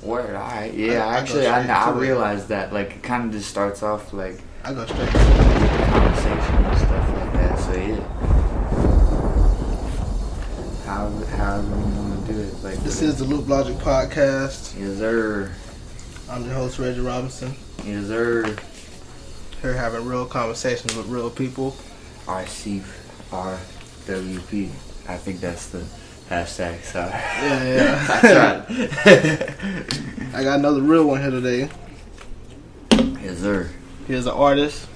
Word, alright. Yeah, I realized that. Like, it kind of just starts off like I go straight to it. Conversation and stuff like that. So yeah. However you want to do it. Like this is the Loop Logic Podcast. Yes, sir. I'm your host, Reggie Robinson. Yes, sir. Here having real conversations with real people. RCRWP. I think that's the hashtag. Sorry. Yeah. I tried. I got another real one here today. Yes, sir. Here's an artist.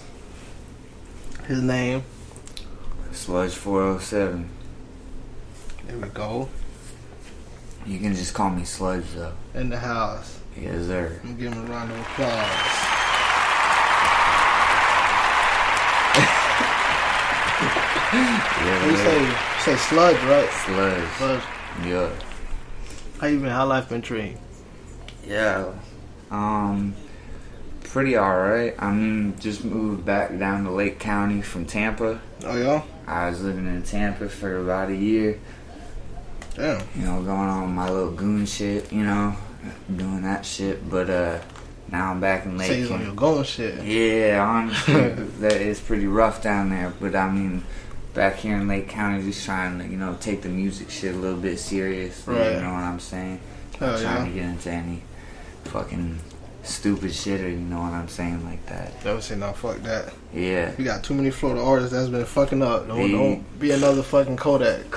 His name. Sludge 407. There we go. You can just call me Sludge though. In the house. Yes, sir. I'm giving him a round of applause. Yeah, What you say Sludge, right? Sludge. Yeah. How you been? How life been treating? Yeah. Pretty alright. I mean, just moved back down to Lake County from Tampa. Oh, yeah? I was living in Tampa for about a year. Damn. You know, going on my little goon shit, you know, doing that shit. But, now I'm back in Lake County. Say on your goon shit. Yeah, honestly, that is pretty rough down there. But, I mean, back here in Lake County, just trying to, you know, take the music shit a little bit serious. Right. You know what I'm saying? Hell Trying to get into any fucking stupid shit, or you know what I'm saying, like that. Never say no, fuck that. Yeah. We got too many Florida artists that's been fucking up. Don't be another fucking Kodak,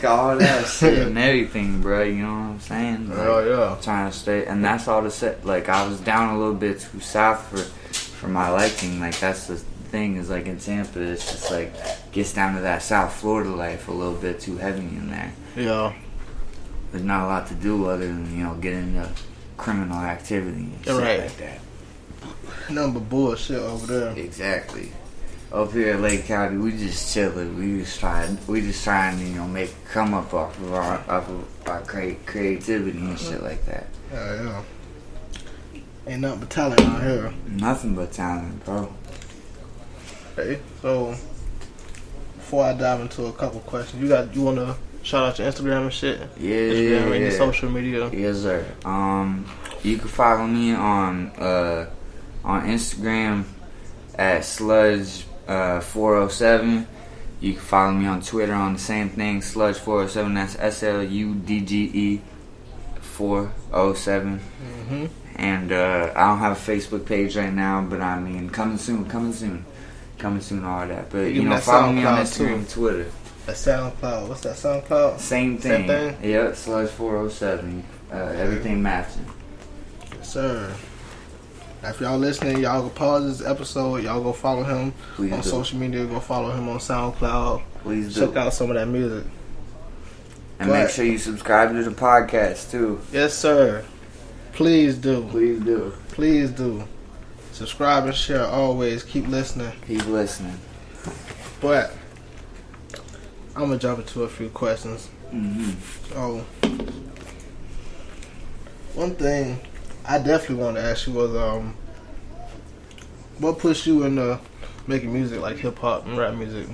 all that shit and everything, bro. You know what I'm saying? Like, oh yeah. Trying to stay, and that's all the set. Like, I was down a little bit too south for my liking. Like, that's the thing, is like in Tampa, it's just like gets down to that South Florida life a little bit too heavy in there. Yeah. There's not a lot to do other than, you know, get into criminal activity and shit right. like that. Nothing but bullshit over there. Exactly. Up here at Lake County, we just chilling. We just trying to, you know, come up off of our creativity and shit like that. Yeah. Ain't nothing but talent out here. Nothing but talent, bro. Okay, so before I dive into a couple questions, you wanna shout out your Instagram and shit? Yeah, Instagram and yeah. your social media. Yes, sir. You can follow me on Instagram at Sludge 407. You can follow me on Twitter on the same thing, Sludge 407. That's SLUDGE 407. Mm-hmm. And I don't have a Facebook page right now, but I mean, coming soon, all that. But you know, follow me on Instagram and Twitter. A SoundCloud. What's that, SoundCloud? Same thing. Yep, Sludge 407. Everything matching. Yes, sir. Now, if y'all listening, y'all go pause this episode. Y'all go follow him on social media. Go follow him on SoundCloud. Please do. Check out some of that music. And make sure you subscribe to the podcast too. Yes, sir. Please do. Please do. Please do. Subscribe and share always. Keep listening. Keep listening. But I'm gonna jump into a few questions. Mm-hmm. So, one thing I definitely wanted to ask you was, what pushed you into making music like hip hop and rap music?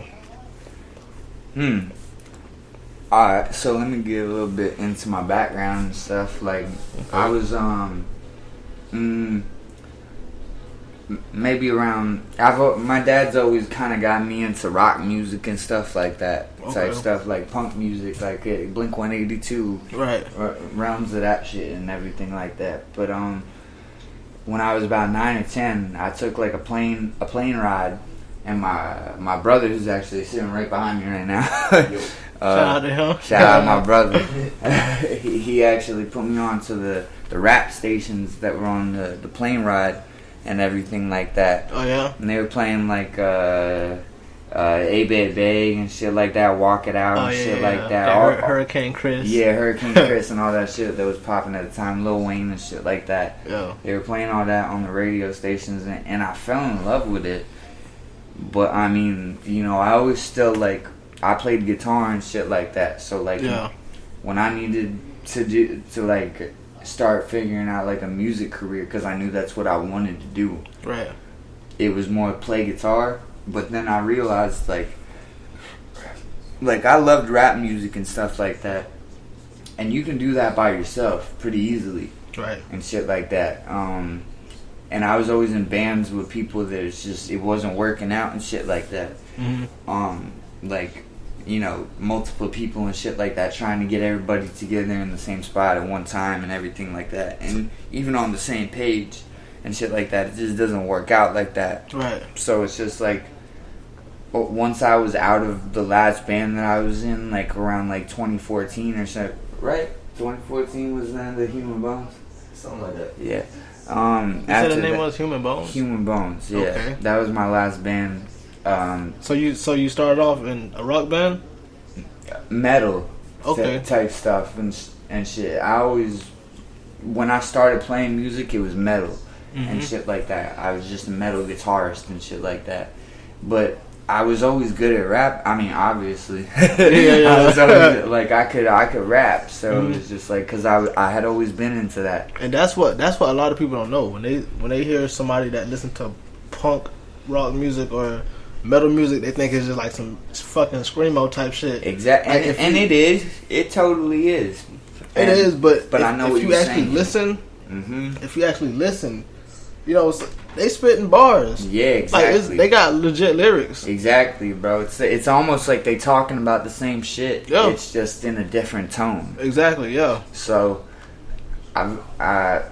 Alright, so let me get a little bit into my background and stuff. Like, okay. I was, maybe around, my dad's always kind of got me into rock music and stuff like that. Okay. Type stuff, like punk music, like Blink 182. Right. Realms of that shit and everything like that. But, when I was about 9 or 10, I took like a plane ride, and my brother, who's actually sitting right behind me right now. Shout out to him. Shout out my brother. He actually put me on to the rap stations that were on the plane ride and everything like that. Oh yeah. And they were playing like A-Bay and shit like that, Walk It Out and shit like that. Hurricane Chris. Yeah, Hurricane Chris and all that shit that was popping at the time, Lil Wayne and shit like that. Yeah. They were playing all that on the radio stations, and I fell in love with it. But I mean, you know, I always still like, I played guitar and shit like that. So like, when I needed to like start figuring out like a music career, because I knew that's what I wanted to do. Right. It was more play guitar, but then I realized like I loved rap music and stuff like that, and you can do that by yourself pretty easily. right, and shit like that. And I was always in bands with people that it wasn't working out and shit like that. Like, you know, multiple people and shit like that, trying to get everybody together in the same spot at one time and everything like that, and even on the same page and shit like that. It just doesn't work out like that. Right. So it's just like, once I was out of the last band that I was in, like around like 2014 or so, right? 2014 was then the Human Bones, something like that. Yeah. You said the name was Human Bones? Human Bones, yeah. Okay. That was my last band. So you started off in a rock band? Metal. Okay. Type stuff and shit. I always, when I started playing music, it was metal and shit like that. I was just a metal guitarist and shit like that. But I was always good at rap. I mean, obviously. Yeah. I was always, like, I could rap. So it was just like, because I had always been into that. And that's what a lot of people don't know. When they hear somebody that listen to punk rock music or metal music, they think it's just like some fucking screamo type shit. Exactly. Like and it is. It totally is. It is, but I know what if you you're actually saying. Listen, if you actually listen, you know, they spitting bars. Yeah, exactly. Like they got legit lyrics. Exactly, bro. It's almost like they talking about the same shit. Yeah. It's just in a different tone. Exactly, yeah. So, I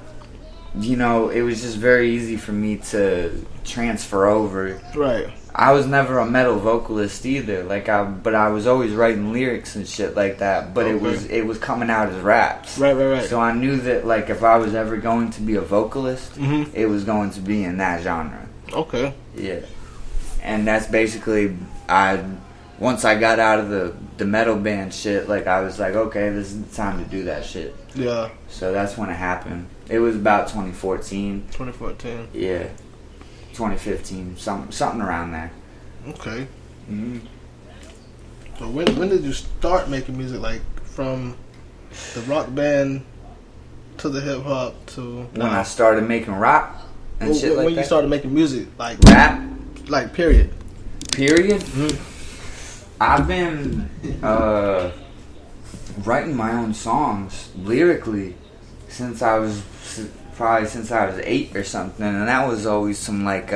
you know, it was just very easy for me to transfer over. Right. I was never a metal vocalist either. But I was always writing lyrics and shit like that. But Okay. it was coming out as raps. Right. So I knew that, like, if I was ever going to be a vocalist, Mm-hmm. it was going to be in that genre. Okay. Yeah. And that's basically, once I got out of the metal band shit, like, I was like, okay, this is the time to do that shit. Yeah. So that's when it happened. It was about 2014. 2014. Yeah. 2015, something around there. Okay. Mm-hmm. So when did you start making music? Like from the rock band to the hip hop to When I started making rock and shit like that. when you started making music, like rap, like period. period. I've been writing my own songs lyrically since I was 8 or something, and that was always some like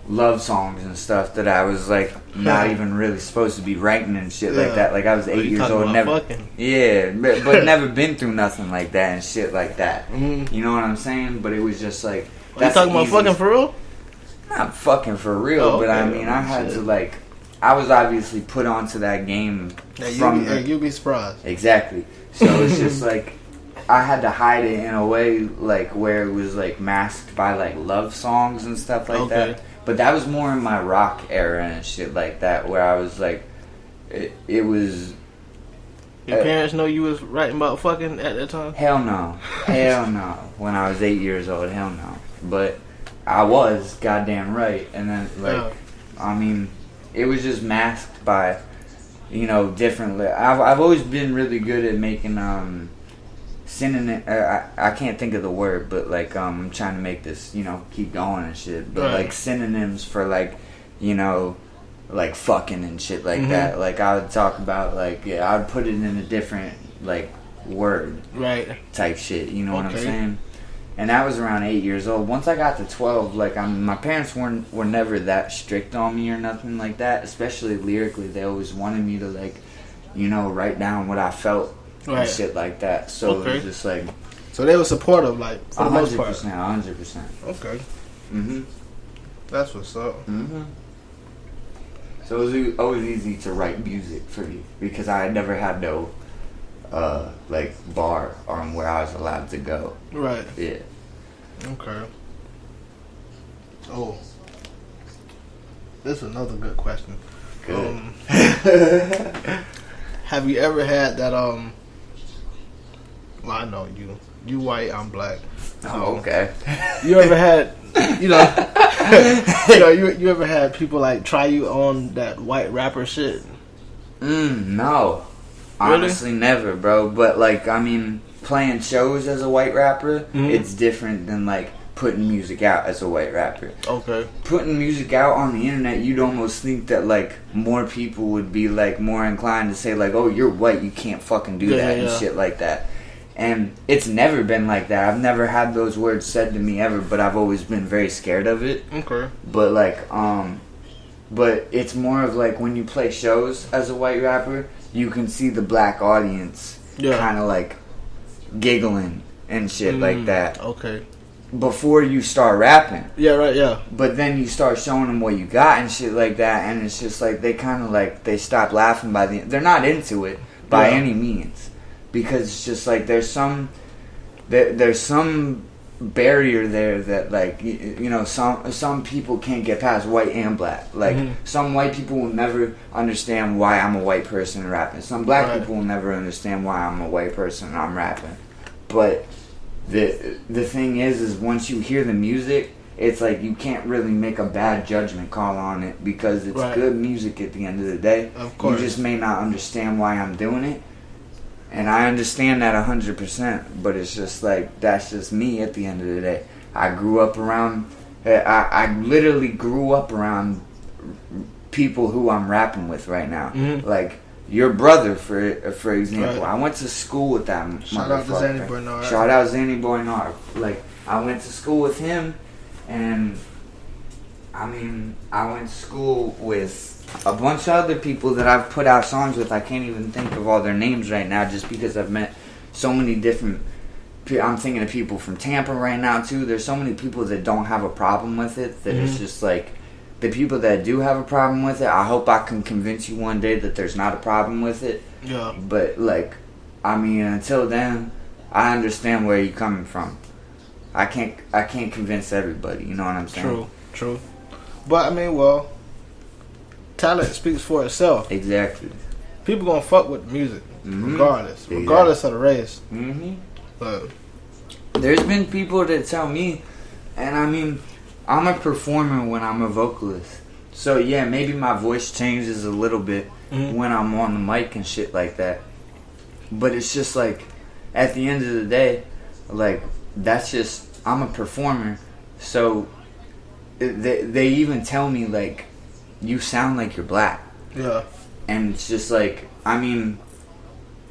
love songs and stuff that I was like not even really supposed to be writing and shit like that. Like I was 8 years old, never, but never been through nothing like that and shit like that. You know what I'm saying? But it was just like, You talking about fucking for real? Not fucking for real, but I mean, I had to like, I was obviously put onto that game You'll be surprised. Exactly. So it's just like, I had to hide it in a way like where it was like masked by like love songs and stuff like that. But that was more in my rock era and shit like that, where I was like, it was. Your parents know you was writing about fucking at that time? Hell no. When I was 8 years old, hell no. But I was goddamn right. And then like, I mean, it was just masked by, you know, different. I've always been really good at making synonym. I can't think of the word, but like I'm trying to make this, you know, keep going and shit. But like synonyms for like, you know, like fucking and shit like that. Like I would talk about like, I would put it in a different like word, type shit. You know what I'm saying? And that was around 8 years old. Once I got to 12, like my parents were never that strict on me or nothing like that. Especially lyrically, they always wanted me to like, you know, write down what I felt. And shit like that. So it was just like, so they were supportive, like for the most part. 100%. Okay. Mhm. That's what's up. Mhm. So it was always easy to write music for me because I had never had no like bar on where I was allowed to go. Right. Yeah. Okay. Oh, this is another good question. Good. Have you ever had that well, I know you white, I'm black. Oh, okay. You ever had, you know, you ever had people like try you on that white rapper shit? No. Really? Honestly, never, bro. But like, I mean, playing shows as a white rapper, it's different than like putting music out as a white rapper. Okay. Putting music out on the internet, you'd almost think that like more people would be like more inclined to say like, oh, you're white, you can't fucking do that and shit like that. And it's never been like that. I've never had those words said to me ever, but I've always been very scared of it. Okay. But like, but it's more of like when you play shows as a white rapper, you can see the black audience kind of like giggling and shit like that. Okay. Before you start rapping. Yeah, right, yeah. But then you start showing them what you got and shit like that, and it's just like they kind of like, they stop laughing by the... They're not into it by any means. Because it's just like there's some barrier there that like, you know, some people can't get past, white and black. Like some white people will never understand why I'm a white person rapping. Some black people will never understand why I'm a white person and I'm rapping. But the thing is once you hear the music, it's like you can't really make a bad judgment call on it because it's good music at the end of the day. Of course. You just may not understand why I'm doing it. And I understand that 100%, but it's just like, that's just me at the end of the day. I grew up around, I literally grew up around people who I'm rapping with right now. Like, your brother, for example. I went to school with that motherfucker. Shout out to Zanny Bernard. Shout out Zanny Bernard. Like, I went to school with him, and I mean, I went to school with a bunch of other people that I've put out songs with. I can't even think of all their names right now just because I've met so many different... I'm thinking of people from Tampa right now, too. There's so many people that don't have a problem with it that it's just like... The people that do have a problem with it, I hope I can convince you one day that there's not a problem with it. Yeah. But, like, I mean, until then, I understand where you're coming from. I can't convince everybody, you know what I'm saying? True. But, I mean, well, talent speaks for itself. Exactly. People gonna fuck with music, regardless of the race. But there's been people that tell me, and I mean... I'm a performer when I'm a vocalist. So, yeah, maybe my voice changes a little bit when I'm on the mic and shit like that. But it's just like, at the end of the day, like, that's just, I'm a performer. So, they even tell me, like, you sound like you're black. Yeah. And it's just like, I mean,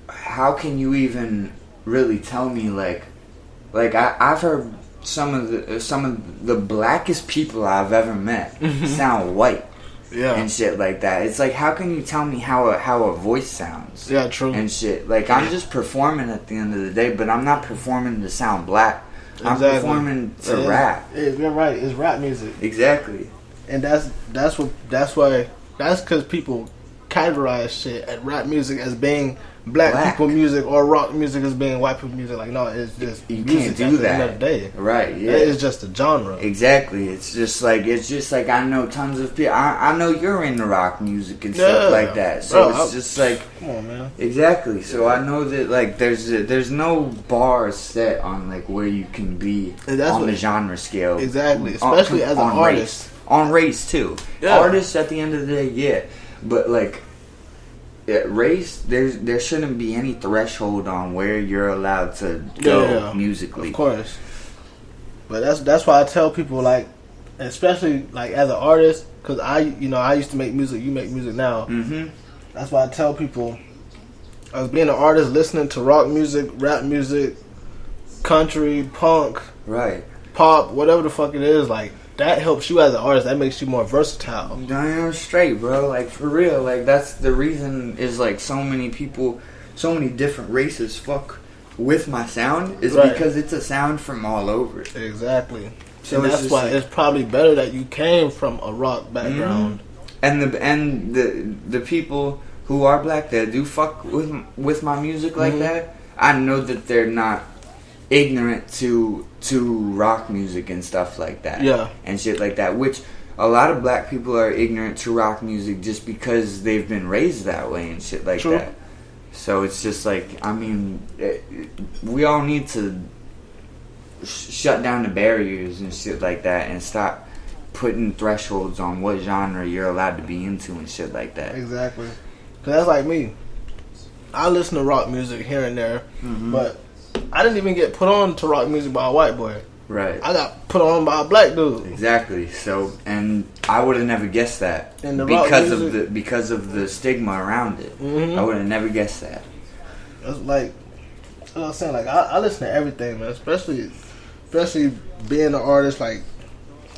how can you even really tell me, like I've heard... Some of the blackest people I've ever met sound white, and shit like that. It's like, how can you tell me how a voice sounds? Yeah, true. And shit, like, I'm just performing at the end of the day, but I'm not performing to sound black. I'm performing to rap. You're right. It's rap music. Exactly. And that's because people categorize shit at rap music as being black people music or rock music as being white people music. Like, no, it's just you music can't do that. At the end of the day. Right, yeah. It's just a genre. Exactly. It's just like I know tons of people. I know you're into rock music and stuff like that. So it's just like, come on, man. Exactly. So I know that like there's no bar set on like where you can be on the genre scale. Exactly. Especially as an artist. On race too. Yeah. Artists at the end of the day, yeah. But like race, there shouldn't be any threshold on where you're allowed to go musically. Of course. But that's why I tell people, like, especially like as an artist, because I used to make music. You make music now. That's why I tell people, as being an artist, listening to rock music, rap music, country, punk, pop, whatever the fuck it is, like, that helps you as an artist. That makes you more versatile. Damn straight, bro. Like, for real. Like, that's the reason is, like, so many people, so many different races fuck with my sound is because it's a sound from all over. Exactly. So and that's why like, it's probably better that you came from a rock background. And the people who are black that do fuck with my music like that, I know that they're not ignorant to rock music and stuff like that. Yeah. And shit like that, which a lot of black people are ignorant to rock music just because they've been raised that way and shit like that. So it's just like, I mean, we all need to shut down the barriers and shit like that and stop putting thresholds on what genre you're allowed to be into and shit like that. Exactly. Because that's like me. I listen to rock music here and there, but I didn't even get put on to rock music by a white boy. Right. I got put on by a black dude. Exactly. So, and I would have never guessed that because of the stigma around it. I would have never guessed that. That's what I'm saying. Like I listen to everything, man. Especially being an artist like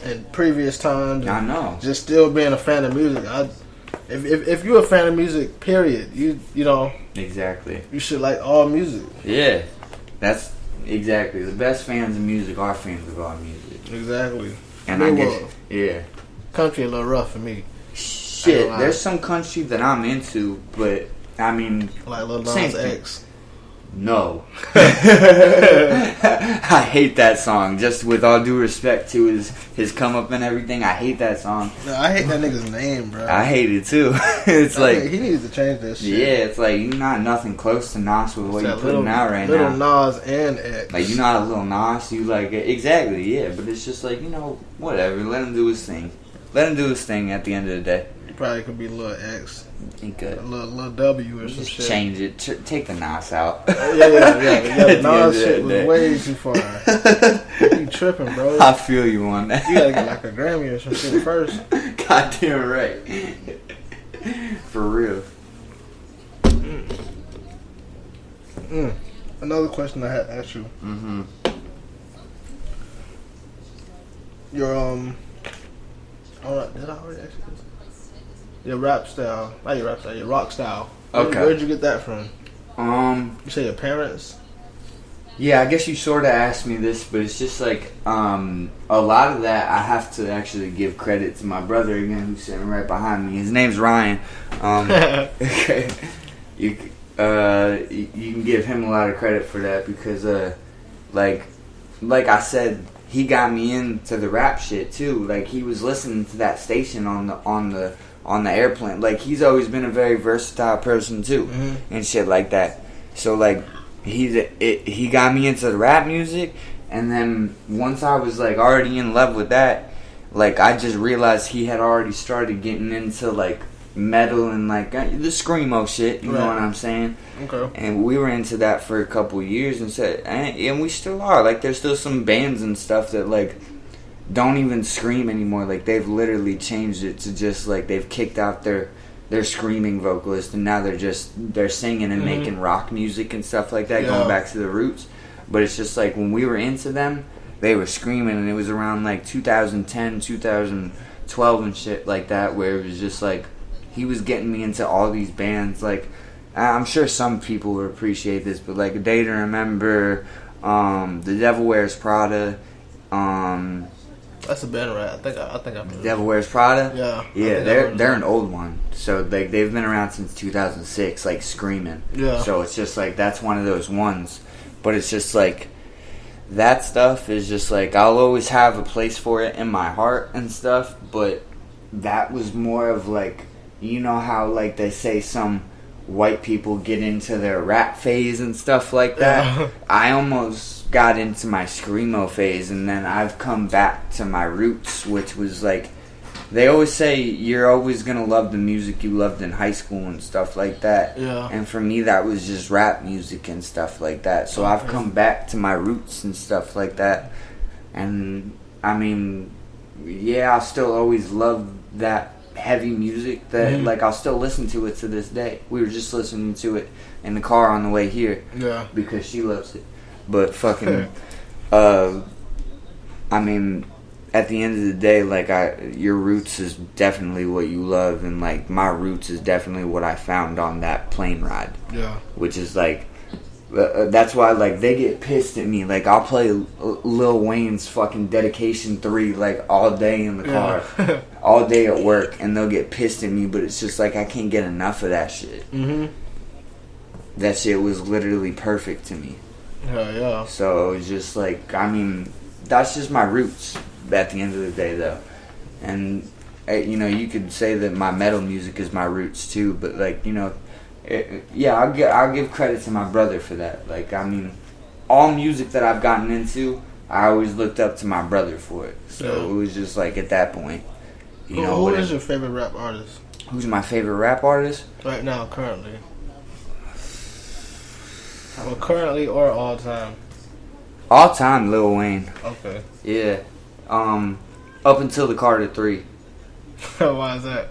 in previous times. I know. Just still being a fan of music. If you're a fan of music, period, you know. Exactly. You should like all music. Yeah, that's exactly the best fans of music are fans of all music. Exactly. And I guess yeah. Country a little rough for me. Shit, there's some country that I'm into, but I mean, like Lil Nas X. No. I hate that song. Just with all due respect to his come up and everything, I hate that song. No, I hate that nigga's name, bro. I hate it too. It's like he needs to change this shit. Yeah, it's like you're not nothing close to Nas with what you're putting out right now. Little Nas and X. Like you're not a Little Nas. You like exactly, yeah. But it's just like whatever. Let him do his thing. Let him do his thing. At the end of the day, he probably could be Lil X. He could. A little W or some shit. Change it. Take the Nas out. Yeah. The Nas shit was way too far. You tripping, bro. I feel you on that. You gotta get like a Grammy or some shit first. Goddamn right. For real. Another question I had to ask you. Mm-hmm. Your did I already ask you this? Your rap style, not your rap style, your rock style. Okay. Where'd you get that from? You say your parents? Yeah, I guess you sort of asked me this, but it's just like a lot of that I have to actually give credit to my brother again, who's sitting right behind me. His name's Ryan. You can give him a lot of credit for that because like I said, he got me into the rap shit too. Like he was listening to that station on the airplane. Like he's always been a very versatile person too, and shit like that. So like he got me into the rap music, and then once I was like already in love with that, like I just realized he had already started getting into like metal and like the screamo shit. You know what I'm saying? Okay. And we were into that for a couple years, and we still are. Like there's still some bands and stuff that like don't even scream anymore. Like they've literally changed it to just like they've kicked out their screaming vocalist, and now they're singing and making rock music and stuff like that, going back to the roots. But it's just like when we were into them, they were screaming, and it was around like 2010, 2012 and shit like that, where it was just like he was getting me into all these bands. Like I'm sure some people would appreciate this, but like A Day to Remember, The Devil Wears Prada, that's a band, right? I think I've Devil Wears Prada. Yeah. They're an old one, so like they've been around since 2006, like screaming. Yeah. So it's just like that's one of those ones, but it's just like that stuff is just like I'll always have a place for it in my heart and stuff. But that was more of like, you know how like they say some white people get into their rap phase and stuff like that. Yeah. I almost got into my screamo phase, and then I've come back to my roots, which was like, they always say you're always gonna love the music you loved in high school and stuff like that. Yeah. And for me, that was just rap music and stuff like that. So I've come back to my roots and stuff like that. And I mean, yeah, I'll still always love that heavy music that like I'll still listen to it to this day. We were just listening to it in the car on the way here. Yeah. Because she loves it. But fucking I mean, at the end of the day, like your roots is definitely what you love, and like my roots is definitely what I found on that plane ride. Yeah. Which is like that's why like they get pissed at me. Like I'll play Lil Wayne's fucking Dedication 3 like all day in the car, all day at work, and they'll get pissed at me. But it's just like I can't get enough of that shit. That shit was literally perfect to me. Yeah. So it's just like, I mean, that's just my roots at the end of the day, though. And you know, you could say that my metal music is my roots too, but like, you know, I'll give credit to my brother for that. Like, I mean, all music that I've gotten into, I always looked up to my brother for it. So it was just like at that point, you know. Who is your favorite rap artist? Who's my favorite rap artist? Right now, currently. Well, currently or all time? All time, Lil Wayne. Okay. Yeah. Up until the Carter 3. Why is that?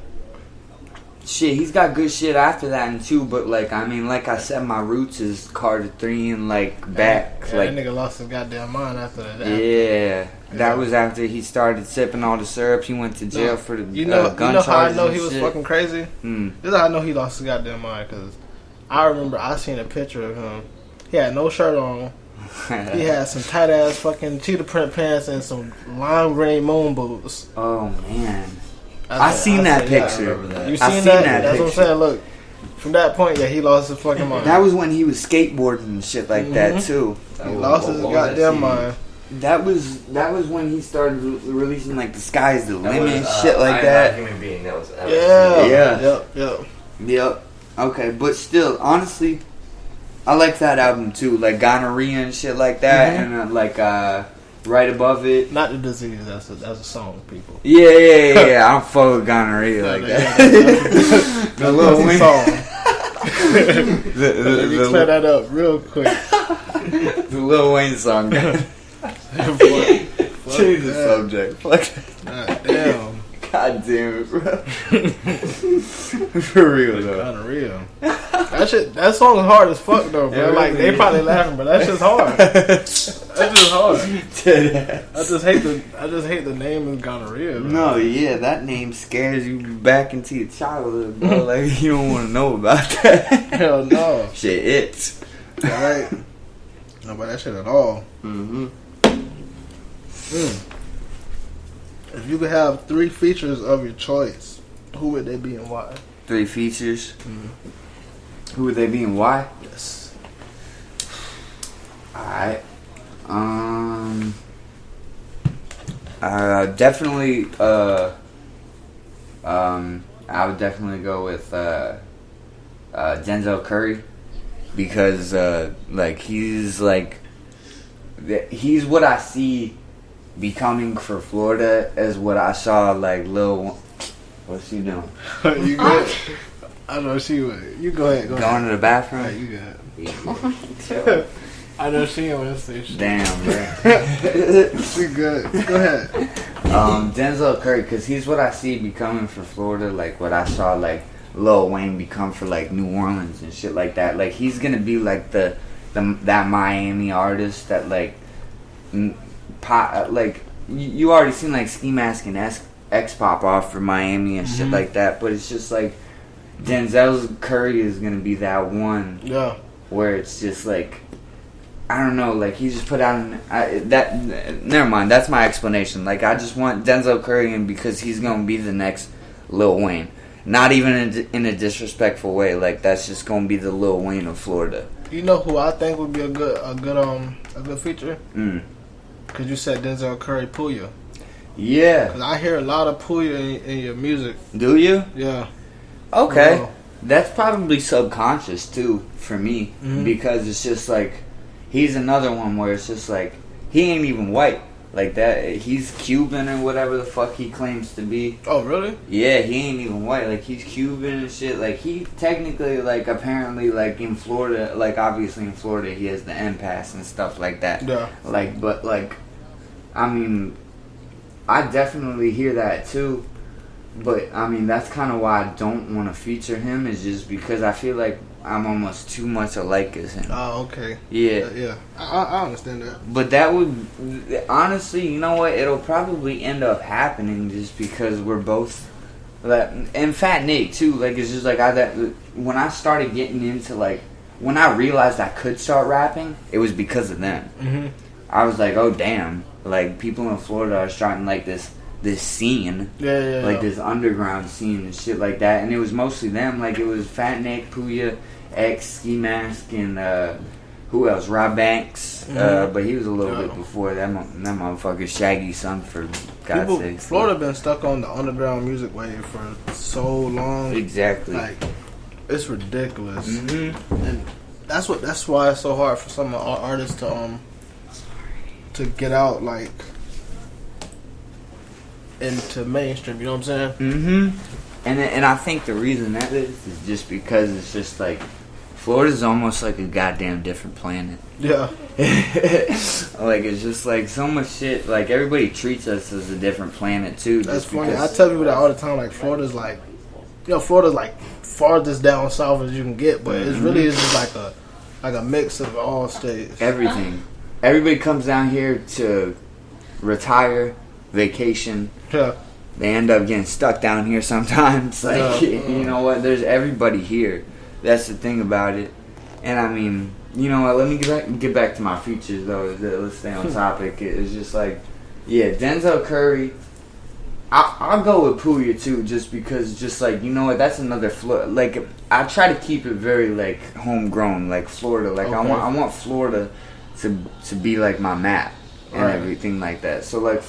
shit, he's got good shit after that and too. But like, I mean, like I said, my roots is Carter 3 and like back. Yeah, like that nigga lost his goddamn mind after that. Yeah, that was after he started sipping all the syrup. He went to jail for the gun charges. You know how I know he was shit. fucking crazy? This is how I know he lost his goddamn mind, because I remember I seen a picture of him. He had no shirt on. He had some tight ass fucking cheetah print pants and some lime green moon boots. Oh man, I seen that picture. You seen that? That's what I'm saying. Look, from that point, yeah, he lost his fucking mind. That was when he was skateboarding and shit like that too. He lost his goddamn mind. That was when he started releasing like the sky's the limit and shit like that. Human being. That was Yep. Okay, but still, honestly, I like that album too, like gonorrhea and shit like that, and like right above it. Not the disease. That's a song, people. Yeah. I'm full of gonorrhea like that. The Lil Wayne song. Let me clear that up real quick. The Lil Wayne song. Change the subject. Fuck. God damn. God damn it, bro. For real though. Gonorrhea. That song is hard as fuck though, bro. Like they probably laughing, but that's just hard. That's just hard. I just hate the name of gonorrhea. Bro. No, yeah, that name scares you back into your childhood, bro. Like you don't want to know about that. Hell no. Shit, it's right. No, but that shit at all. If you could have 3 features of your choice, who would they be and why? 3 features. Who would they be and why? Yes. Alright. Definitely. I would definitely go with Denzel Curry because like he's what I see becoming for Florida as what I saw like Lil. What's she doing? You good? I know she would. You go ahead. Going to the bathroom. Right, you good? I know she ain't want to say shit. Damn, bro. She good. Go ahead. Denzel Curry, because he's what I see becoming for Florida, like what I saw like Lil Wayne become for like New Orleans and shit like that. Like he's gonna be like that Miami artist that like like you already seen like Ski Mask and X pop off for Miami and shit like that, but it's just like Denzel Curry is gonna be that one. Yeah. Where it's just like, I don't know, like he just put out never mind, that's my explanation. Like I just want Denzel Curry in because he's gonna be the next Lil Wayne. Not even in a disrespectful way. Like that's just gonna be the Lil Wayne of Florida. You know who I think would be a good feature? Cause you said Denzel Curry Puya. Yeah. Cause I hear a lot of Puya in your music. Do you? Yeah. Okay. That's probably subconscious too for me because it's just like he's another one where it's just like he ain't even white like that. He's Cuban or whatever the fuck he claims to be. Oh really? Yeah, he ain't even white. Like he's Cuban and shit. Like he technically like apparently like in Florida, like obviously in Florida he has the M pass and stuff like that. Yeah. Like but like I mean I definitely hear that too. But, I mean, that's kind of why I don't want to feature him is just because I feel like I'm almost too much alike as him. Oh, okay. Yeah. Yeah. I understand that. But that would, honestly, you know what? It'll probably end up happening just because we're both, and Fat Nick, too. Like, it's just like, when I started getting into, like, when I realized I could start rapping, it was because of them. I was like, oh, damn. Like, people in Florida are starting, like, this scene, like this underground scene and shit like that, and it was mostly them. Like it was Fat Nick, Puya, X, Ski Mask, and who else? Rob Banks, but he was a little bit before that. That motherfucker Shaggy son, for God's sake. Florida been stuck on the underground music wave for so long. Exactly. Like it's ridiculous, and that's why it's so hard for some of our artists to get out like into mainstream, you know what I'm saying? And I think the reason that is just because it's just like Florida's almost like a goddamn different planet. Yeah. Like it's just like so much shit. Like everybody treats us as a different planet too. That's funny. I tell people that all the time. Like Florida's like Florida's like farthest down south as you can get, but it's really is just like a mix of all states. Everything. Everybody comes down here to retire, vacation. Yeah. They end up getting stuck down here sometimes. Like, you know what? There's everybody here. That's the thing about it. And I mean, you know what? Let me get back to my features though. Let's stay on topic. It's just like, yeah, Denzel Curry. I'll go with Puya too, just because, just like, you know what? That's another Florida. Like, I try to keep it very like homegrown, like Florida. Like, I want Florida to be like my map and everything like that. So like,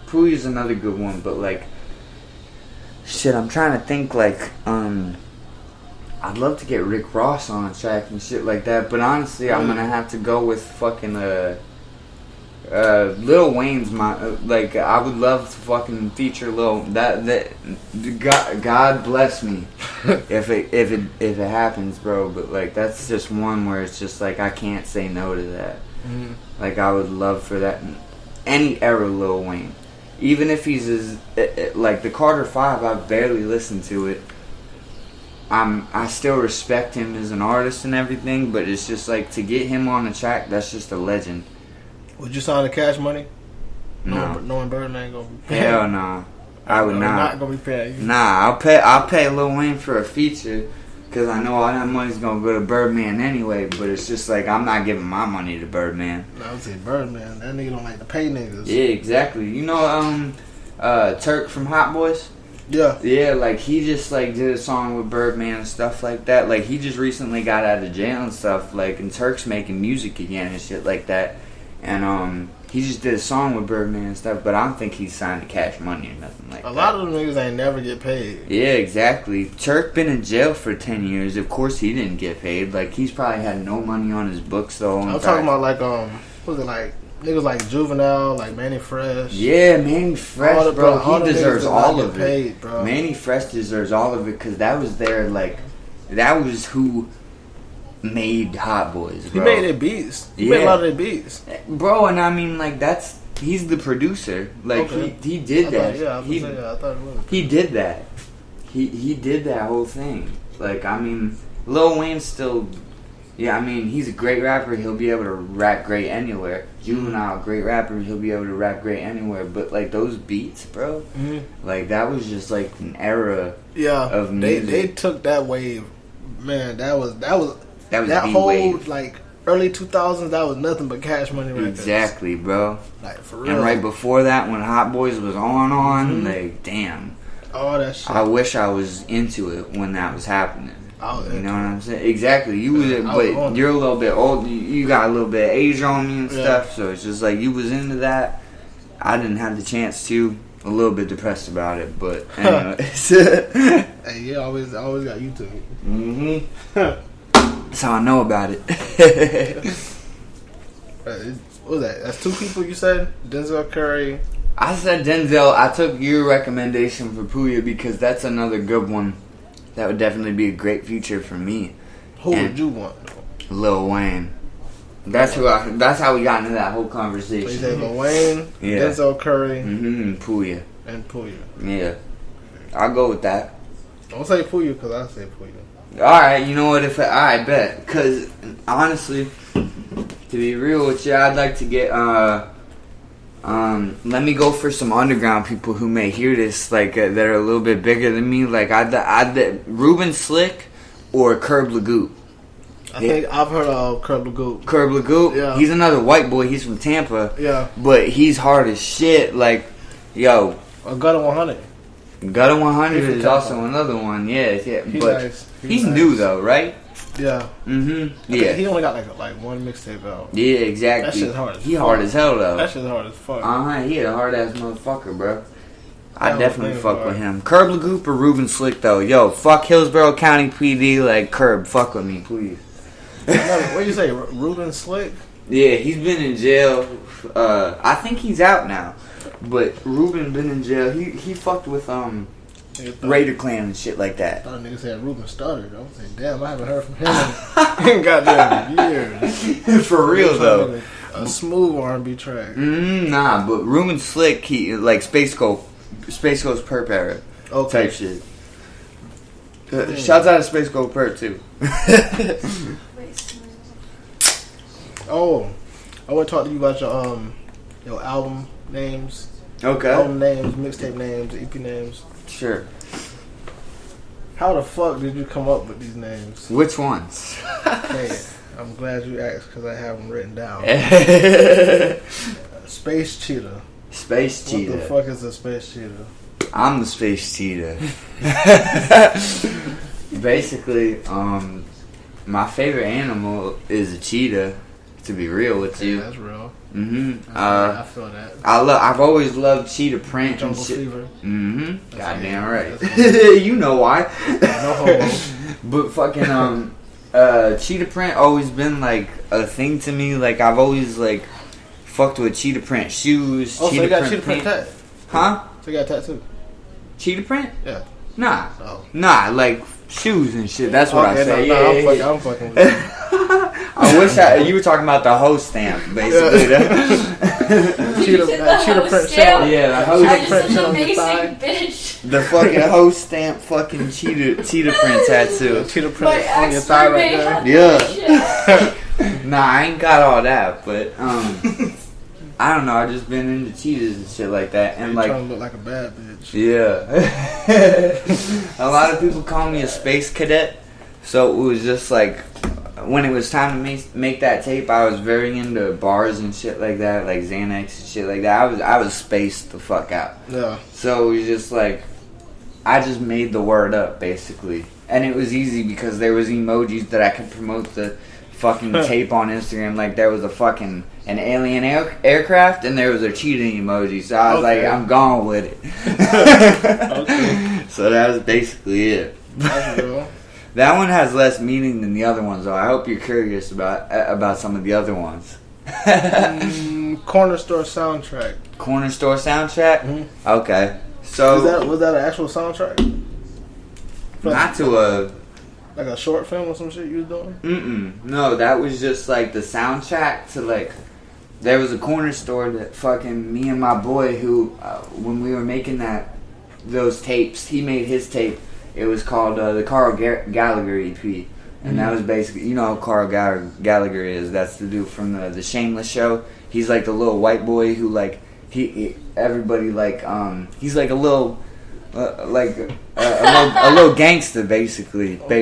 Puya's another good one, but like, shit, I'm trying to think like, I'd love to get Rick Ross on a track and shit like that, but honestly, I'm gonna have to go with fucking Lil Wayne's my like. I would love to fucking feature Lil that God bless me if it happens, bro. But like, that's just one where it's just like I can't say no to that. Like, I would love for that any era Lil Wayne. Even if he's like the Carter 5, I've barely listened to it. I still respect him as an artist and everything, but it's just like, to get him on the track, that's just a legend. Would you sign the Cash Money? No. Knowing Birdman ain't gonna be paying. Hell no. I would not. Not gonna be paying you. Nah, I'll pay Lil Wayne for a feature, because I know all that money's gonna go to Birdman anyway, but it's just like, I'm not giving my money to Birdman. No, I would say Birdman. That nigga don't like to pay niggas. Yeah, exactly. You know, Turk from Hot Boys? Yeah. Yeah, like, he just, like, did a song with Birdman and stuff like that. Like, he just recently got out of jail and stuff, like, and Turk's making music again and shit like that. And, he just did a song with Birdman and stuff, but I don't think he signed to Cash Money or nothing like that. A lot of them niggas ain't never get paid. Yeah, exactly. Turk been in jail for 10 years. Of course he didn't get paid. Like, he's probably had no money on his books, though. I'm talking about, like, what was it, like, niggas like Juvenile, like Manny Fresh. Yeah, Manny Fresh, bro. He deserves all of it. Paid, bro. Manny Fresh deserves all of it, because that was their, like, that was who made Hot Boys, bro. He made their beats. He made a lot of their beats. Bro, and I mean, like, he's the producer. Like, he did that. I thought it was. He did that. He did that whole thing. Like, I mean, Lil Wayne still... Yeah, I mean, he's a great rapper. He'll be able to rap great anywhere. Juvenile, great rapper. He'll be able to rap great anywhere. But, like, those beats, bro, like, that was just, like, an era of music. They took that wave. Man, that whole, wave. Like, early 2000s, that was nothing but Cash Money records. Exactly, bro. Like, for real. And right before that, when Hot Boys was on, like, damn. All that shit. I wish I was into it when that was happening. You know what I'm saying? Exactly. You was, but you're a little bit old. You got a little bit of age on me and stuff. So it's just like, you was into that. I didn't have the chance to. A little bit depressed about it, but anyways. Hey, you always got YouTube. That's how I know about it. What was that? That's two people you said? Denzel Curry. I said Denzel. I took your recommendation for Puya because that's another good one. That would definitely be a great feature for me. Who would you want? Lil Wayne. That's how we got into that whole conversation. So you say Lil Wayne, Denzel Curry, and Puya. Yeah, I'll go with that. Don't say Puya because I say Puya. All right, you know what? I bet, because honestly, to be real with you, I'd like to get let me go for some underground people who may hear this, like that are a little bit bigger than me. Like I'd Ruben Slick or Curb Lagoop. I think I've heard of Curb Lagoop. Curb Lagoop? Yeah. He's another white boy. He's from Tampa. Yeah. But he's hard as shit. Like, yo. Gutter 100. Gutter 100 is also another one. Yeah. But nice. He's new, though, right? Yeah. Yeah. He only got like one mixtape out. Yeah, exactly. That shit's hard as fuck. He hard as hell, though. That shit's hard as fuck. He a hard ass motherfucker, bro. I definitely fuck with him. Curb Lagoop or Ruben Slick, though. Yo, fuck Hillsborough County PD. Like, Curb, fuck with me, please. What do you say, Ruben Slick? Yeah, he's been in jail. I think he's out now. But Ruben been in jail. He fucked with Raider Clan and shit like that. I thought niggas said Ruben stuttered. I was like, damn, I haven't heard from him in goddamn years. For real though. A smooth R&B track. Nah, but Ruben Slick, he like Space Coast Perp era type shit. Shouts out to Space Gold Perk too. Oh, I want to talk to you about your album names. Okay. Album names, mixtape names, EP names. Sure. How the fuck did you come up with these names? Which ones? Okay, I'm glad you asked because I have them written down. Space Cheetah. Space Cheetah. What the fuck is a Space Cheetah? I'm the Space Cheetah. Basically, my favorite animal is a cheetah. To be real with you, that's real. I feel that. I've always loved cheetah print Jungle and shit. Fever. Goddamn right. You know why? No homo. But fucking cheetah print always been like a thing to me. Like I've always like fucked with cheetah print shoes. Oh, cheetah so you got print cheetah print tat? Huh? So you got a tattoo? Cheetah print? Yeah. Nah. Oh. Nah, like shoes and shit. That's what I said. I'm fucking with you. I wish you were talking about the hoe stamp, basically. Cheetah print stamp. Yeah, the hoe Cheetah print An on your amazing thigh. bitch. The fucking hoe stamp fucking cheetah print tattoo. Cheetah My print on your ex thigh right roommate there. had Yeah. that shit. Nah, I ain't got all that, but I don't know. I just been into cheetahs and shit like that, and You like trying to look like a bad bitch. yeah. A lot of people call me a space cadet, so it was just like when it was time to make that tape, I was very into bars and shit like that, like Xanax and shit like that. I was spaced the fuck out. Yeah. So it was just like I just made the word up basically, and it was easy because there was emojis that I could promote the fucking tape on Instagram. Like there was an alien aircraft and there was a cheetah emoji. So I was like, I'm gone with it. Okay. So that was basically it. That's real. That one has less meaning than the other ones, though. I hope you're curious about some of the other ones. Corner store soundtrack. Corner store soundtrack? Mm-hmm. Okay. So Was that an actual soundtrack? not to a like a short film or some shit you was doing? No, that was just like the soundtrack to like. There was a corner store that fucking me and my boy who, when we were making those tapes, he made his tape. It was called the Carl Gallagher EP. And that was basically, you know who Carl Gallagher is. That's the dude from the Shameless show. He's like the little white boy who like, everybody like, he's like a little, like a little gangster basically, but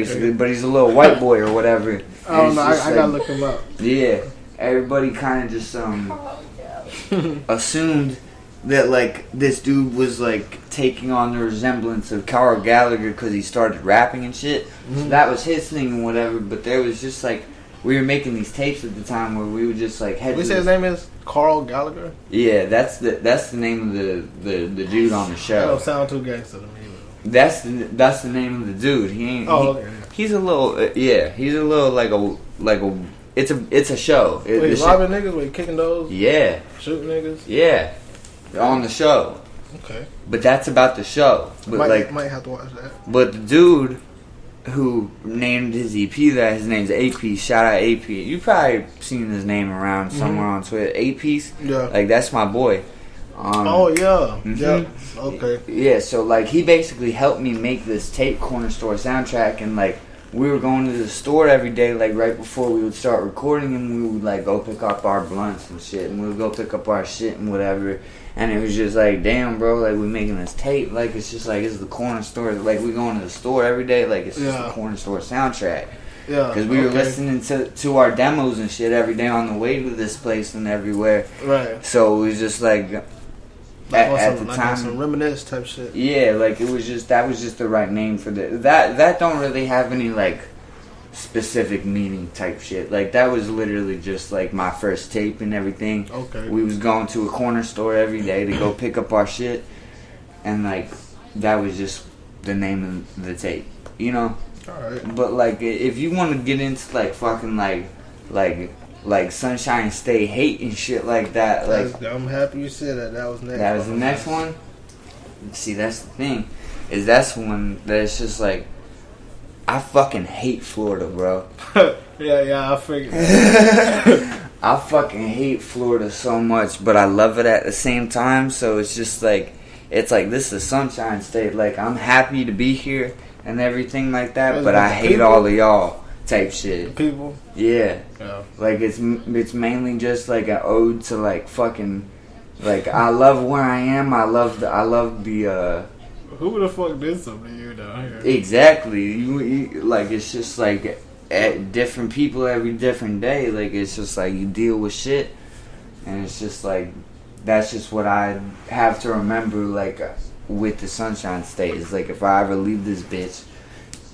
he's a little white boy or whatever. I don't know, I gotta look him up. Yeah, everybody kind of just assumed that like this dude was like taking on the resemblance of Carl Gallagher because he started rapping and shit. So that was his thing and whatever. But there was just like we were making these tapes at the time where we would just like head. We say his name is Carl Gallagher. Yeah, that's the name of the dude on the show. That don't sound too gangster to me. That's the name of the dude. He ain't. Okay. He's a little. He's a little like a. It's a show. Wait, The robbing niggas? Wait, kicking those? Yeah. Shooting niggas? Yeah. On the show. Okay. But that's about the show. But might have to watch that. But the dude who named his EP that, his name's AP. Shout out AP. You probably seen his name around somewhere on Twitter. AP's. Yeah. Like that's my boy. Oh yeah. Yeah. Okay. Yeah. So like he basically helped me make this tape Corner Store soundtrack, and like we were going to the store every day, like right before we would start recording, and we would like go pick up our blunts and shit, and we would go pick up our shit and whatever. And it was just like, damn, bro, like we making this tape, like it's just like it's the Corner Store, like we going to the store every day, like it's just the Corner Store soundtrack. Yeah. Because we were listening to our demos and shit every day on the way to this place and everywhere. Right. So it was just like. At the time, some reminisce type shit. Yeah, like it was just that was just the right name for that don't really have any like specific meaning type shit. Like that was literally just like my first tape and everything. Okay. We was going to a corner store every day to go pick up our shit, and like that was just the name of the tape, you know. All right. But like if you want to get into like fucking like Sunshine Stay Hate and shit like that. Like I'm happy you said that. That was next. That was the next one. See, that's the thing. Is that's one that's just like I fucking hate Florida, bro. yeah, I figured. I fucking hate Florida so much, but I love it at the same time. So it's just like it's like this is Sunshine State. Like I'm happy to be here, and everything like that, but I hate all of y'all type shit. People? Yeah. Like, it's mainly just, like, an ode to, like, fucking, like, I love where I am, I love the, who the fuck did something to you down here? Exactly. You, like, it's just, like, at different people every different day, like, it's just, like, you deal with shit, and it's just, like, that's just what I have to remember, like, with the Sunshine State. It's like, if I ever leave this bitch,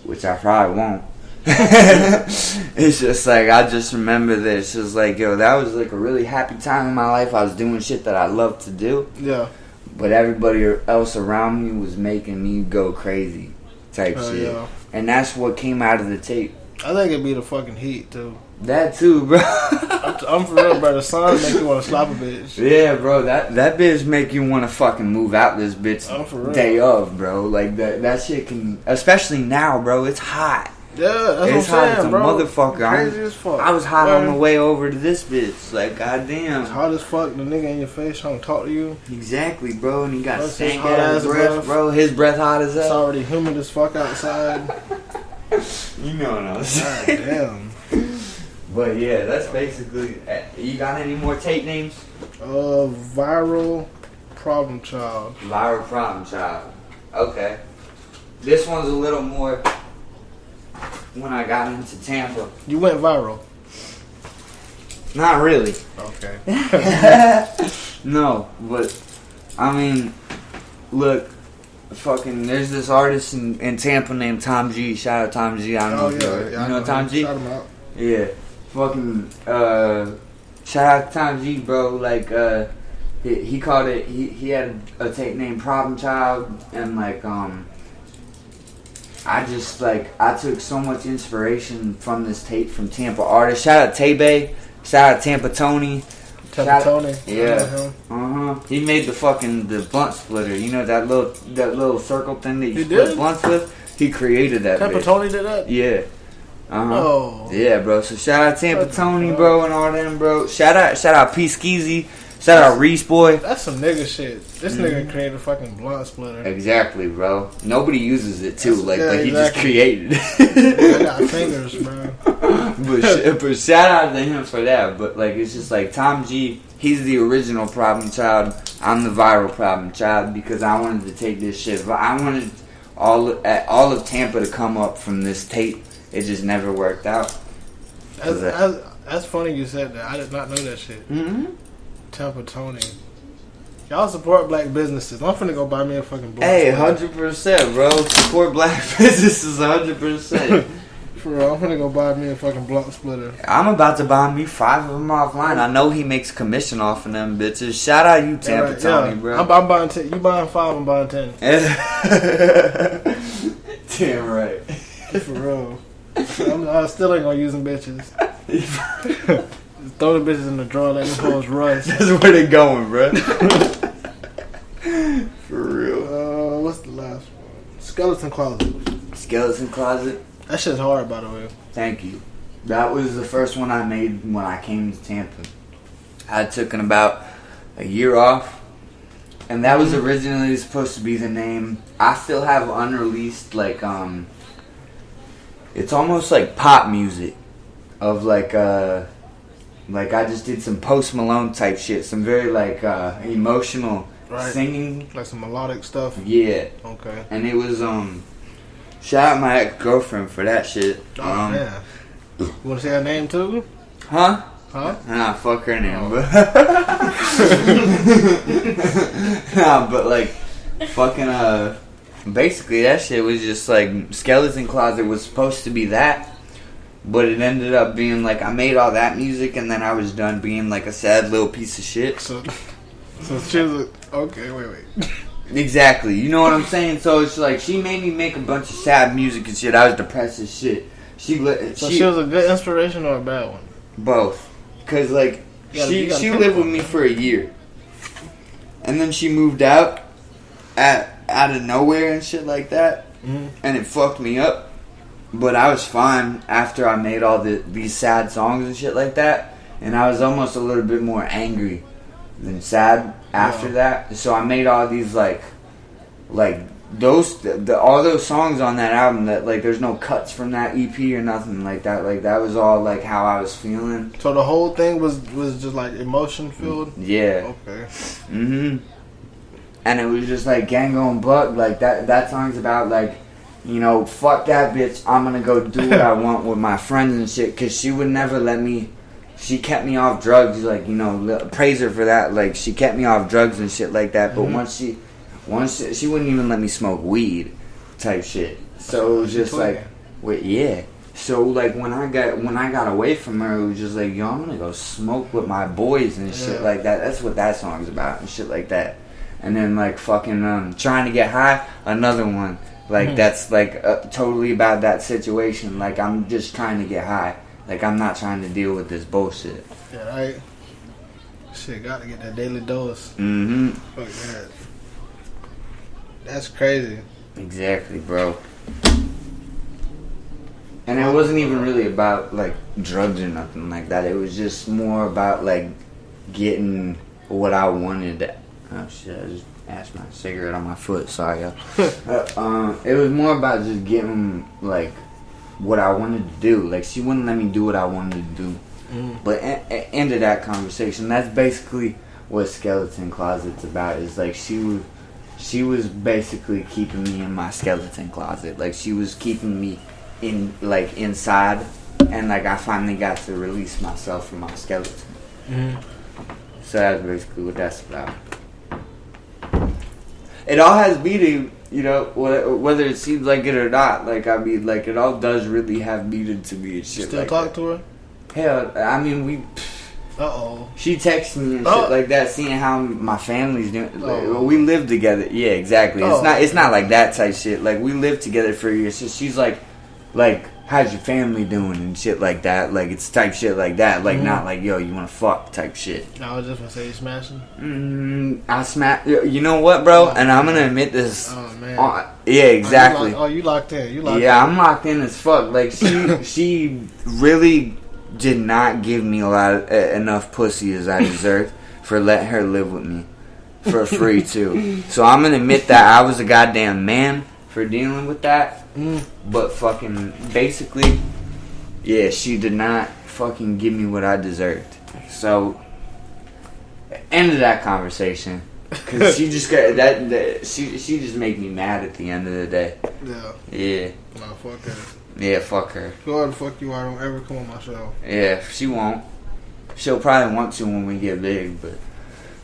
which I probably won't, it's just like, I just remember this. It's like, yo, that was like a really happy time in my life. I was doing shit that I love to do. Yeah. But everybody else around me was making me go crazy type shit. Yeah. And that's what came out of the tape. I think it'd be the fucking heat, too. That too, bro. I'm for real, bro. The sun make you want to slap a bitch. Yeah, bro. That bitch make you want to fucking move out this bitch day of, bro. Like, that shit can... Especially now, bro. It's hot. Yeah, that's what I'm saying, bro. It's hot. It's a motherfucker. Crazy as fuck. I was hot on the way over to this bitch. Like, goddamn. It's hot as fuck. The nigga in your face trying to talk to you. Exactly, bro. And he got stank ass breath, bro. His breath hot as hell. It's already humid as fuck outside. You know what I'm saying. Damn. But yeah, that's basically... You got any more tape names? Viral Problem Child. Viral Problem Child. Okay. This one's a little more... When I got into Tampa. You went viral? Not really. Okay. No, but... I mean... Look... Fucking... There's this artist in Tampa named Tom G. Shout out Tom G. I don't know if you know Tom G? Shout him out. Yeah. Fucking, shout out to Tom G, bro. Like, he called it, he had a tape named Problem Child, and like, I just, like, I took so much inspiration from this tape from Tampa artists. Shout out Tay-Bay, shout out Tampa Tony. Tampa Tony? Yeah. He made the blunt splitter. You know that little circle thing that you split blunts with? He created that. Tampa Tony did that? Yeah. Oh. Yeah, bro. So shout out Tampa Tony, bro, and all them, bro. Shout out P Skeezy. Shout out Reese Boy. That's some nigga shit. This nigga created a fucking blunt splitter. Exactly, bro. Nobody uses it too. He just created it. I got fingers, bro. but shout out to him for that. But like, it's just like Tom G. He's the original problem child. I'm the viral problem child because I wanted to take this shit. I wanted all of Tampa to come up from this tape. It just never worked out. That's funny you said that. I did not know that shit. Mm-hmm. Tampa Tony. Y'all support black businesses. I'm finna go buy me a fucking blunt. Hey, 100%, bro. Support black businesses 100%. For real, I'm finna go buy me a fucking blunt splitter. I'm about to buy me 5 of them offline. I know he makes commission off of them bitches. Shout out you, Tampa Tony, bro. I'm buying 10. You buying 5, I'm buying 10. Damn right. For real. I still ain't gonna use them bitches. Just throw the bitches in the drawer, let them hoes rust. That's where they going, bro. For real. What's the last one? Skeleton Closet. Skeleton Closet. That shit's hard, by the way. Thank you. That was the first one I made when I came to Tampa. I had taken about a year off, and that was originally supposed to be the name. I still have unreleased, like, it's almost like pop music of like I just did some Post Malone type shit, some very like emotional singing, like some melodic stuff. Yeah. Okay. And it was shout out my ex-girlfriend for that shit. Oh man. You want to say her name too? Huh? Nah, fuck her name. Nah, but like fucking basically, that shit was just like Skeleton Closet was supposed to be that, but it ended up being like I made all that music and then I was done being like a sad little piece of shit. So she was okay. Wait. Exactly, you know what I'm saying? So it's like she made me make a bunch of sad music and shit. I was depressed as shit. She was a good inspiration or a bad one? Both, cause like she lived with me for a year, and then she moved out out of nowhere and shit like that, and it fucked me up. But I was fine after I made all these sad songs and shit like that, and I was almost a little bit more angry than sad after that. So I made all these like all those songs on that album, that like there's no cuts from that EP or nothing like that. Like that was all like how I was feeling. So the whole thing was just like emotion filled. Yeah. Okay. Mhm. And it was just like Gango and Buck. Like that song's about like, you know, fuck that bitch. I'm gonna go do what I want with my friends and shit. Cause she would never let me. She kept me off drugs. Like, you know, praise her for that. Like she kept me off drugs and shit like that. But once she wouldn't even let me smoke weed, type shit. So it was just like, yeah. So like when I got away from her, it was just like, yo, I'm gonna go smoke with my boys and shit like that. That's what that song's about and shit like that. And then like fucking trying to get high, another one. Like that's like totally about that situation. Like I'm just trying to get high. Like I'm not trying to deal with this bullshit. Yeah, right. Shit, gotta get that daily dose. Mm-hmm. Fuck that. That's crazy. Exactly, bro. And it wasn't even really about like drugs or nothing like that. It was just more about like getting what I wanted. Oh shit! I just asked my cigarette on my foot. Sorry, y'all. It was more about just getting like what I wanted to do. Like she wouldn't let me do what I wanted to do. But end of that conversation. That's basically what Skeleton Closet's about. Is like she was basically keeping me in my skeleton closet. Like she was keeping me in like inside, and like I finally got to release myself from my skeleton. So that's basically what that's about. It all has meaning, you know, whether it seems like it or not. Like I mean, like it all does really have meaning to me and shit. You still like talk that. to her? Hell, I mean we. She texts me and shit like that, seeing how my family's doing. Like, we live together. Yeah, exactly. It's not like that type shit. Like we lived together for years. So she's like, how's your family doing and shit like that. Like it's type shit like that. Like not like, yo, you wanna fuck type shit. I was just gonna say you smashing. I smash. You know what, bro? And I'm gonna admit this. Oh man. Yeah, exactly. You locked in. You locked in. Yeah, I'm locked in as fuck. Like she really did not give me enough pussy as I deserved for letting her live with me for free too. So I'm gonna admit that I was a goddamn man for dealing with that. But fucking basically, yeah, she did not fucking give me what I deserved. So end of that conversation, because she just got that she just made me mad at the end of the day. Yeah. Nah, fuck her. Yeah, fuck her. Go the fuck you are. Don't ever come on my show. Yeah, she won't. She'll probably want to when we get big, but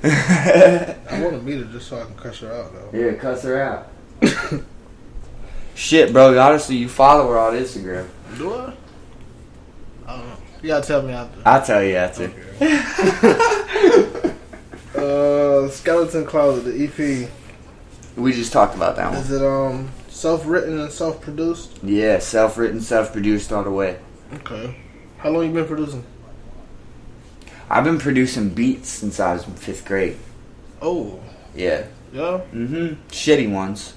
I want to meet her just so I can cuss her out, though. Yeah, cuss her out. Shit, bro. Honestly, you follow her on Instagram. Do I? I don't know. You gotta tell me after. I'll tell you after. Okay. Skeleton Closet, the EP. We just talked about that one. Is it self-written and self-produced? Yeah, self-written, self-produced all the way. Okay. How long you been producing? I've been producing beats since I was in 5th grade. Oh. Yeah. Yeah? Shitty ones.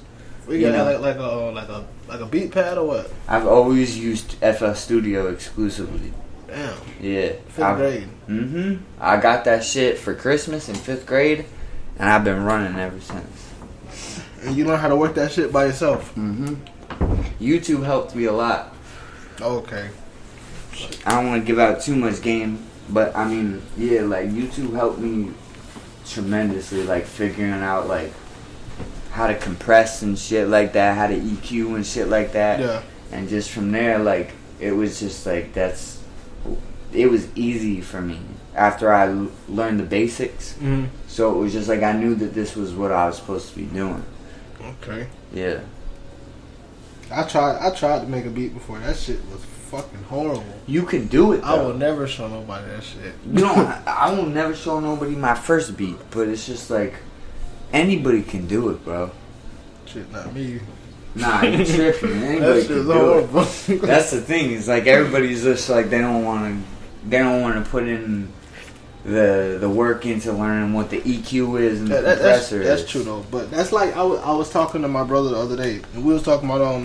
We got like a beat pad or what? I've always used FL Studio exclusively. Damn. Yeah. 5th grade. I got that shit for Christmas in 5th grade, and I've been running ever since. And you learn how to work that shit by yourself? YouTube helped me a lot. Okay. I don't want to give out too much game, but I mean, yeah, like YouTube helped me tremendously, like figuring out like how to compress and shit like that, how to EQ and shit like that. Yeah. And just from there, like it was just like it was easy for me after I learned the basics. So it was just like I knew that this was what I was supposed to be doing. Okay. Yeah. I tried to make a beat before. That shit was fucking horrible. You can do it, though. I will never show nobody that shit. I will never show nobody my first beat, but it's just like anybody can do it, bro. Shit, not me. Nah, you tripping. Anybody can do it. That's the thing. It's like everybody's just like they don't want to put in the work into learning what the EQ is and the compressor is. That's true though. But that's like I was talking to my brother the other day, and we was talking about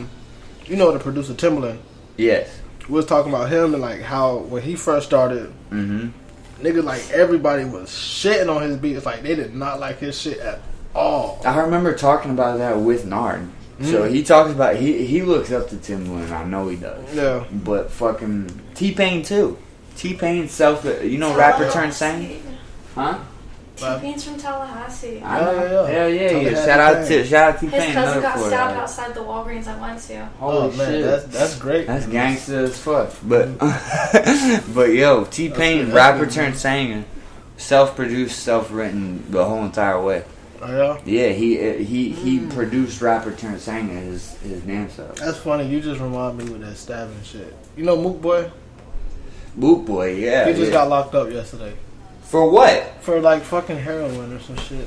you know the producer Timbaland. Yes. We was talking about him and like how when he first started, nigga, like everybody was shitting on his beats. Like they did not like his shit at Oh. I remember talking about that with Nard. So he talks about he looks up to Timbaland. I know he does. Yeah. But fucking T-Pain too. T-Pain rapper turned singer. Huh? T-Pain's from Tallahassee. Hell yeah. Shout out T-Pain. His cousin got stabbed outside the Walgreens I went to. Holy shit. That's great. That's gangster as fuck. But but yo, T-Pain, rapper turned singer, self-produced, self-written the whole entire way. Oh, yeah? Yeah, he produced rapper turned singer his damn self. That's funny. You just remind me with that stabbing shit. You know Mook Boy? Mook Boy, yeah. He just got locked up yesterday. For what? For like fucking heroin or some shit.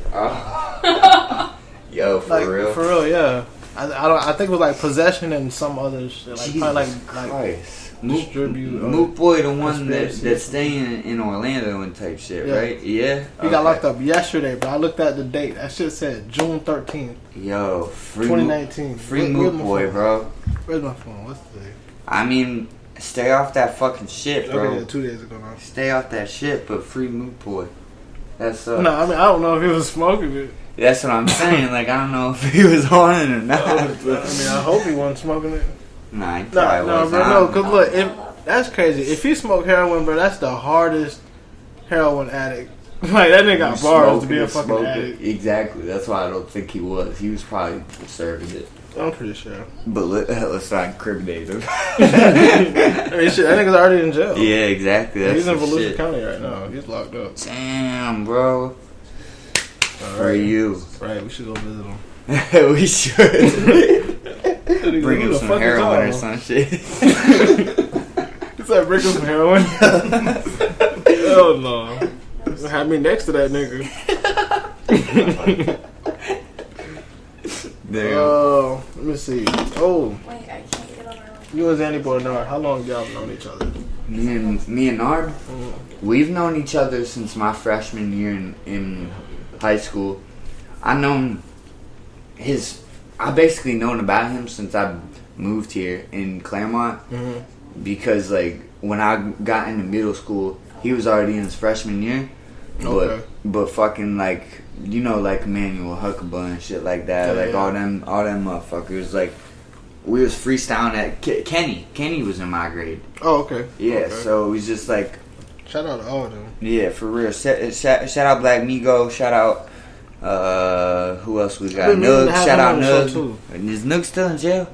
Yo, for real? For real, yeah. I think it was like possession and some other shit. Like Jesus probably Christ. distribute. Mook Boy, the one that's staying in Orlando and type shit, right? Yeah. He got locked up yesterday, but I looked at the date. That shit said June 13th. Yo, free 2019. Free Mook Boy, bro. Where's my phone? What's the date? I mean, stay off that fucking shit, bro. Okay, yeah, 2 days ago now. Stay off that shit, but free Mook Boy. That's No, I mean I don't know if he was smoking it. That's what I'm saying. Like I don't know if he was on it or not. I mean I hope he wasn't smoking it. Nah, he probably No, was. bro, no. Cause look, that's crazy. If he smoked heroin, bro, that's the hardest heroin addict. Like that nigga got bars to be a fucking addict. Exactly. That's why I don't think he was. He was probably serving it. I'm pretty sure. But let's not incriminate him. I mean, shit, that nigga's already in jail. Yeah, exactly. That's he's in Volusia shit. County right now. He's locked up. Damn, bro. For you. Right, we should go visit him. We should. Bring him some heroin or some shit. He said, bring him some heroin. Hell no. Have me next to that nigga. Damn. Let me see. Oh. Wait, I can't get over it. You and Zanny Boy Nard, how long y'all known each other? Me and Nard, we've known each other since my freshman year in high school. I basically known about him since I moved here in Claremont, because like when I got into middle school, he was already in his freshman year. But fucking like like Emmanuel Huckabee and shit like that, all them motherfuckers, like we was freestyling at Kenny was in my grade. Oh, okay. Yeah, okay. so it was just like shout out to all of them. Yeah, for real. Shout out Black Migo. Shout out who else we got? Nug. Shout out Nug. Is Nug still in jail?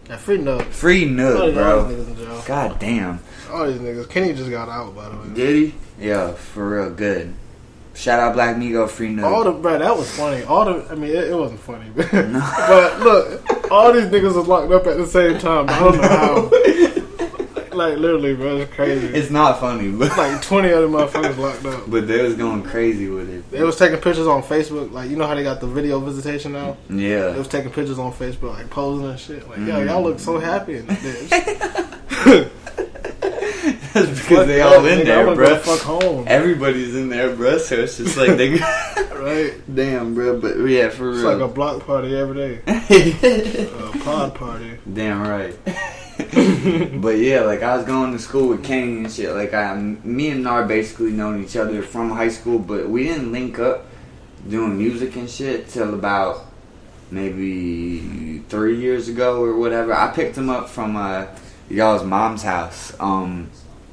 Yeah, free Nug. Free Nug, all these niggas in jail. God damn. All these niggas. Kenny just got out, by the way. Did he? Yeah, for real. Good. Shout out Black Migo. Free Nug. Bro, that was funny. It wasn't funny. No. But look, all these niggas was locked up at the same time. I don't know how. Like, literally, bro, it's crazy. It's not funny, but like 20 other motherfuckers locked up. But they was going crazy with it. They was taking pictures on Facebook. Like, you know how they got the video visitation now? Yeah. They was taking pictures on Facebook, like, posing and shit. Like, yo, y'all look so happy in this bitch. That's because they all in there, bro. Fuck home. Everybody's in there, bro. So it's just like they right. Damn, bro. But yeah, for real. It's like a block party every day. A pod party. Damn right. But yeah, like I was going to school with Kenny and shit. Like me and Nar basically known each other from high school, but we didn't link up doing music and shit till about maybe 3 years ago or whatever. I picked him up from y'all's mom's house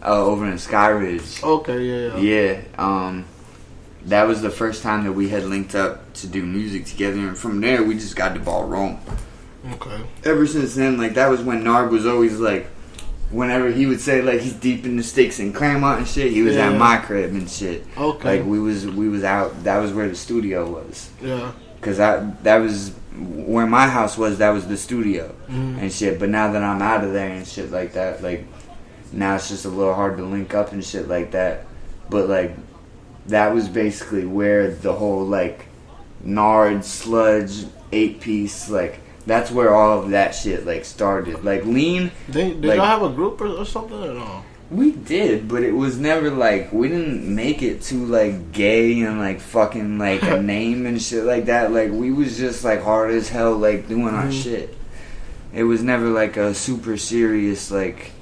over in Skyridge. Okay, yeah. Yeah, that was the first time that we had linked up to do music together, and from there we just got the ball rolling. Okay. Ever since then, like that was when Narg was always like, whenever he would say like he's deep in the sticks in Claremont and shit, he was at my crib and shit. Okay. Like we was out. That was where the studio was. Yeah. Cause that was where my house was. That was the studio and shit. But now that I'm out of there and shit like that, like now it's just a little hard to link up and shit like that. But like that was basically where the whole like Nard Sludge 8-piece like. That's where all of that shit like started. Like Lean. Did like, y'all have a group or something or no? We did, but it was never like we didn't make it too like gay and like fucking like a name and shit like that. Like we was just like hard as hell like doing our shit. It was never like a super serious like.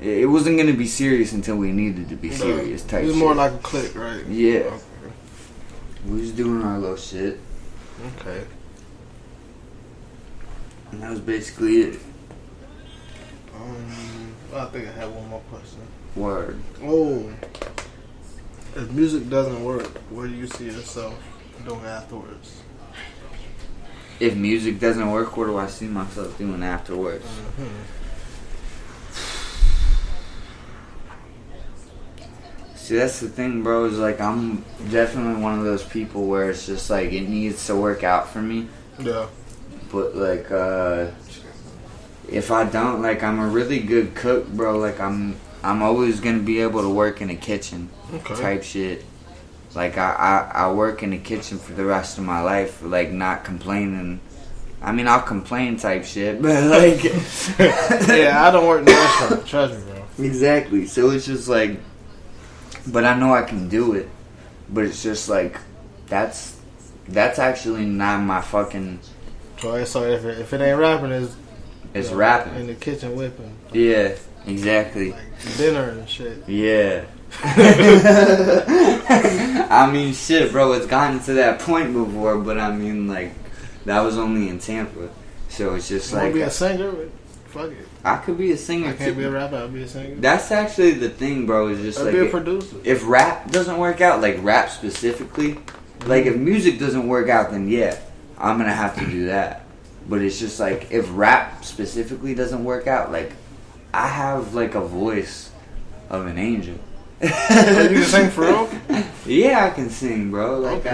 It wasn't gonna be serious until we needed to be serious type. It was shit. more like a clique, right? Yeah. Okay. We was doing our little shit. Okay. And that was basically it. I think I had one more question. Word. Oh. If music doesn't work, what do you see yourself doing afterwards? If music doesn't work, what do I see myself doing afterwards? See, that's the thing, bro, is like I'm definitely one of those people where it's just like it needs to work out for me. Yeah. But like if I don't, like I'm a really good cook, bro, like I'm always gonna be able to work in the kitchen type shit. Like I work in the kitchen for the rest of my life, like not complaining. I mean, I'll complain type shit, but like yeah, I don't work in the restaurant, trust me, bro. Exactly. So it's just like, but I know I can do it. But it's just like that's actually not my fucking. So if it ain't rapping, it's rapping in the kitchen whipping. Yeah, exactly. Like dinner and shit. Yeah. I mean, shit, bro. It's gotten to that point before, but I mean, like, that was only in Tampa, so it's just you like. Want to be a singer? Fuck it. I could be a singer. I can't be a rapper. I'll be a singer. That's actually the thing, bro. Is just I'll like be a producer. If rap doesn't work out, like rap specifically, like if music doesn't work out, then yeah, I'm gonna have to do that. But it's just like if rap specifically doesn't work out, like I have like a voice of an angel. You can sing for real? Yeah, I can sing, bro. Like okay.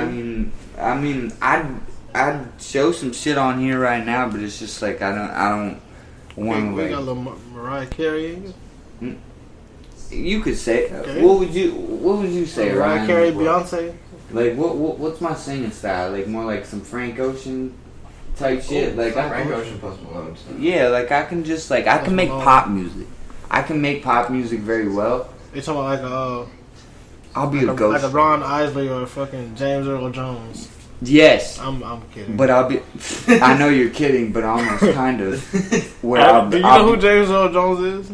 I mean, I'd show some shit on here right now, but it's just like I don't want to. We got a little Mariah Carey in you. You could say. Okay. What would you say, Mariah Ryan? Carey, Beyonce. Like what's my singing style? Like more like some Frank Ocean type shit. Like Frank Ocean Post Malone. Yeah, like I can just like I can make pop music. I can make pop music very well. You talking about like I'll be a ghost. Like a Ron Isley or a fucking James Earl Jones. Yes. I'm kidding. But I'll be. I know you're kidding, but almost kind of. Where do you know who James Earl Jones is?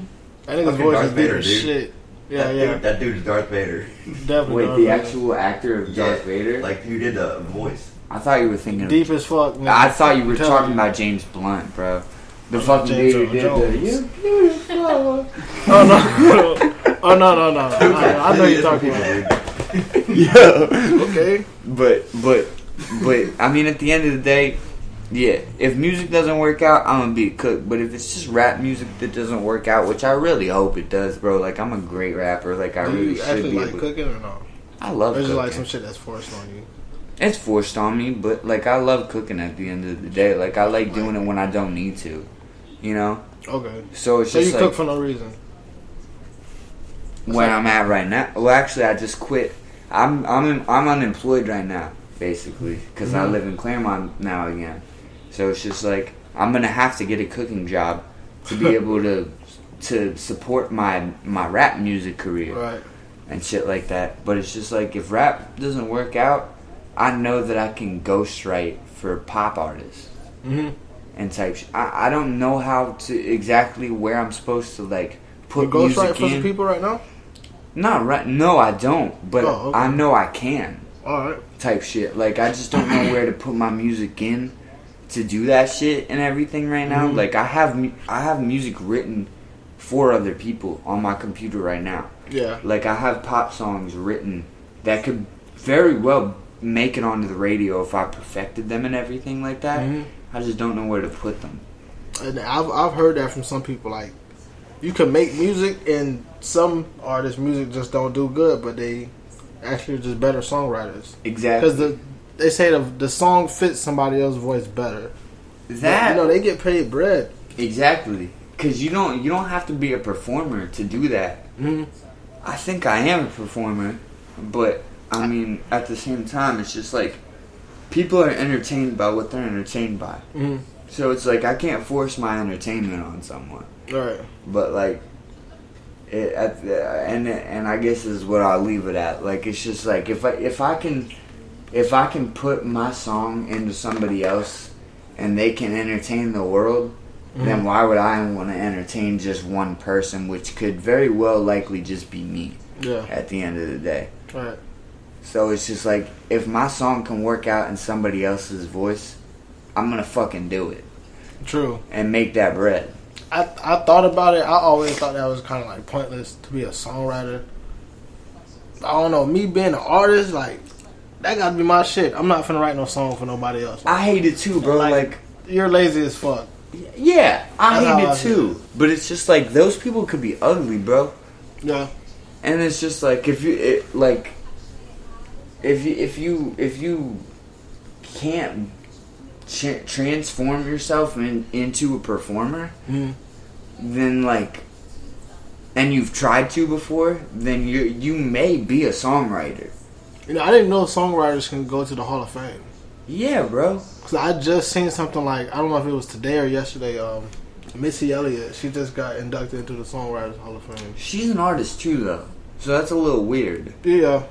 I think his voice Darth is deep Vader, as dude. shit. Yeah. That dude is Darth Vader. Definitely. Wait, Darth the Vader. actual actor of Darth Vader? Like who did the voice? I thought you were thinking deep as fuck. Man. I thought you were talking about James Blunt, bro. The fucking James dude Earl did Jones. the "You beautiful." Oh no! No! I know you're talking about. Yeah. Okay. But I mean, at the end of the day, yeah. If music doesn't work out, I'm gonna be a cook. But if it's just rap music that doesn't work out, which I really hope it does, bro. Like I'm a great rapper. Like I Do really you should actually be. like cooking or no? I love or is cooking. it like some shit that's forced on you? It's forced on me, but like I love cooking at the end of the day. Like I like doing it when I don't need to, you know. Okay. So it's so just you like cook for no reason. where I'm at right now. Well, actually, I just quit. I'm unemployed right now, basically, because I live in Claremont now again. So it's just like I'm gonna have to get a cooking job to be able to support my rap music career. Right. And shit like that. But it's just like if rap doesn't work out, I know that I can ghostwrite for pop artists and type shit. I don't know how to exactly where I'm supposed to like put you music ghostwrite for in. some people right now? Not right. No, I don't. But okay. I know I can. All right. Type shit. Like I just don't know where to put my music in to do that shit and everything right now. Like I have music written for other people on my computer right now. Yeah. Like I have pop songs written that could very well make it onto the radio if I perfected them and everything like that. I just don't know where to put them. And I've heard that from some people. Like you can make music, and some artists' music just don't do good, but they actually are just better songwriters. Exactly. Because they say the song fits somebody else's voice better. That but, they get paid bread. Exactly. Because you don't have to be a performer to do that. I think I am a performer, but I mean, at the same time, it's just like people are entertained by what they're entertained by. So it's like I can't force my entertainment on someone. Right. But like, and I guess is what I'll leave it at. Like it's just like if I can put my song into somebody else, and they can entertain the world. Then why would I want to entertain just one person, which could very well likely just be me. Yeah. At the end of the day. Right. So it's just like, if my song can work out in somebody else's voice, I'm gonna fucking do it. True. And make that bread. I thought about it. I always thought that was kind of like pointless to be a songwriter. I don't know. Me being an artist, like, that gotta be my shit. I'm not finna write no song for nobody else. I hate it too, bro. Like you're lazy as fuck. Yeah, I hate it too. But it's just like, those people could be ugly, bro. Yeah. And it's just like, if you can't transform yourself into a performer, then like, and you've tried to before, then you may be a songwriter. You know, I didn't know songwriters can go to the Hall of Fame. Yeah, bro. Cause I just seen something like, I don't know if it was today or yesterday. Missy Elliott, she just got inducted into the Songwriters Hall of Fame. She's an artist too, though, so that's a little weird. Yeah.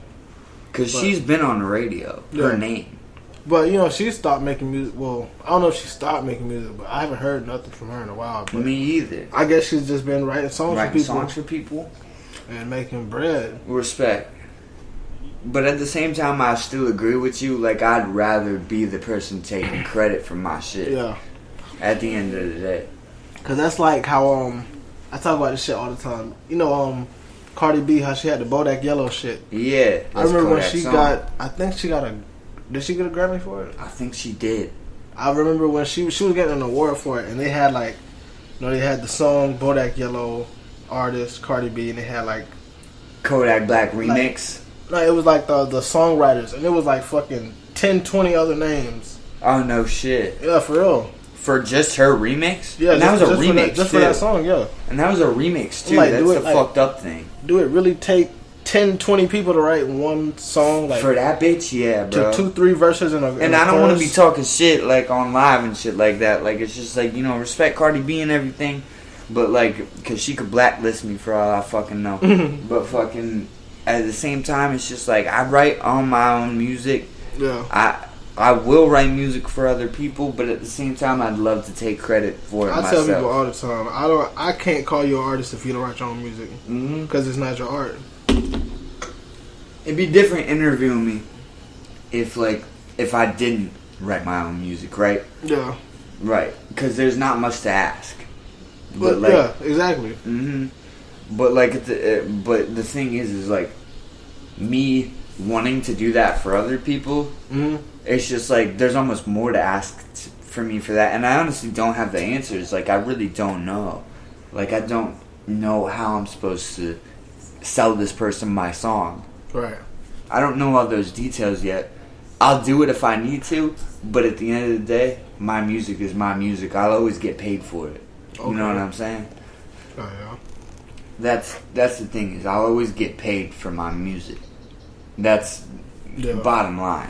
Cause she's been on the radio. Yeah. Her name. But, you know, she stopped making music. Well, I don't know if she stopped making music, but I haven't heard nothing from her in a while. But me either. I guess she's just been writing songs for people. And making bread. Respect. But at the same time, I still agree with you. Like, I'd rather be the person taking credit for my shit. Yeah. At the end of the day. Because that's like how, I talk about this shit all the time. You know, Cardi B, how she had the Bodak Yellow shit. Yeah. I remember when she got, I think she got did she get a Grammy for it? I think she did. I remember when she was getting an award for it, and they had like, you know, they had the song Bodak Yellow, artist Cardi B, and they had like Kodak Black remix. It was like the songwriters, and it was like fucking 10, 20 other names. Oh no shit. Yeah, for real. For just her remix? Yeah, and that was a remix just for that song, yeah. And that was a remix too. Like, that's a fucked up thing. Do it really take 10, 20 people to write one song? Like, for that bitch, yeah, bro. To 2-3 verses in a And I don't want to be talking shit like on live and shit like that. Like, it's just like, you know, respect Cardi B and everything, but like, because she could blacklist me for all I fucking know. But fucking, at the same time, it's just like, I write on my own music. Yeah. I will write music for other people, but at the same time, I'd love to take credit for it myself. I tell people all the time, I can't call you an artist if you don't write your own music, because it's not your art. It'd be different interviewing me if I didn't write my own music, right? Yeah. Right, because there's not much to ask. But like, yeah, exactly. But like, but the thing is like, me wanting to do that for other people. It's just like, there's almost more to ask for me for that, and I honestly don't have the answers. Like, I really don't know. Like, I don't know how I'm supposed to sell this person my song. Right. I don't know all those details yet. I'll do it if I need to, but at the end of the day, my music is my music. I'll always get paid for it. Okay. You know what I'm saying? Oh, yeah. That's the thing, is I'll always get paid for my music. That's the bottom line.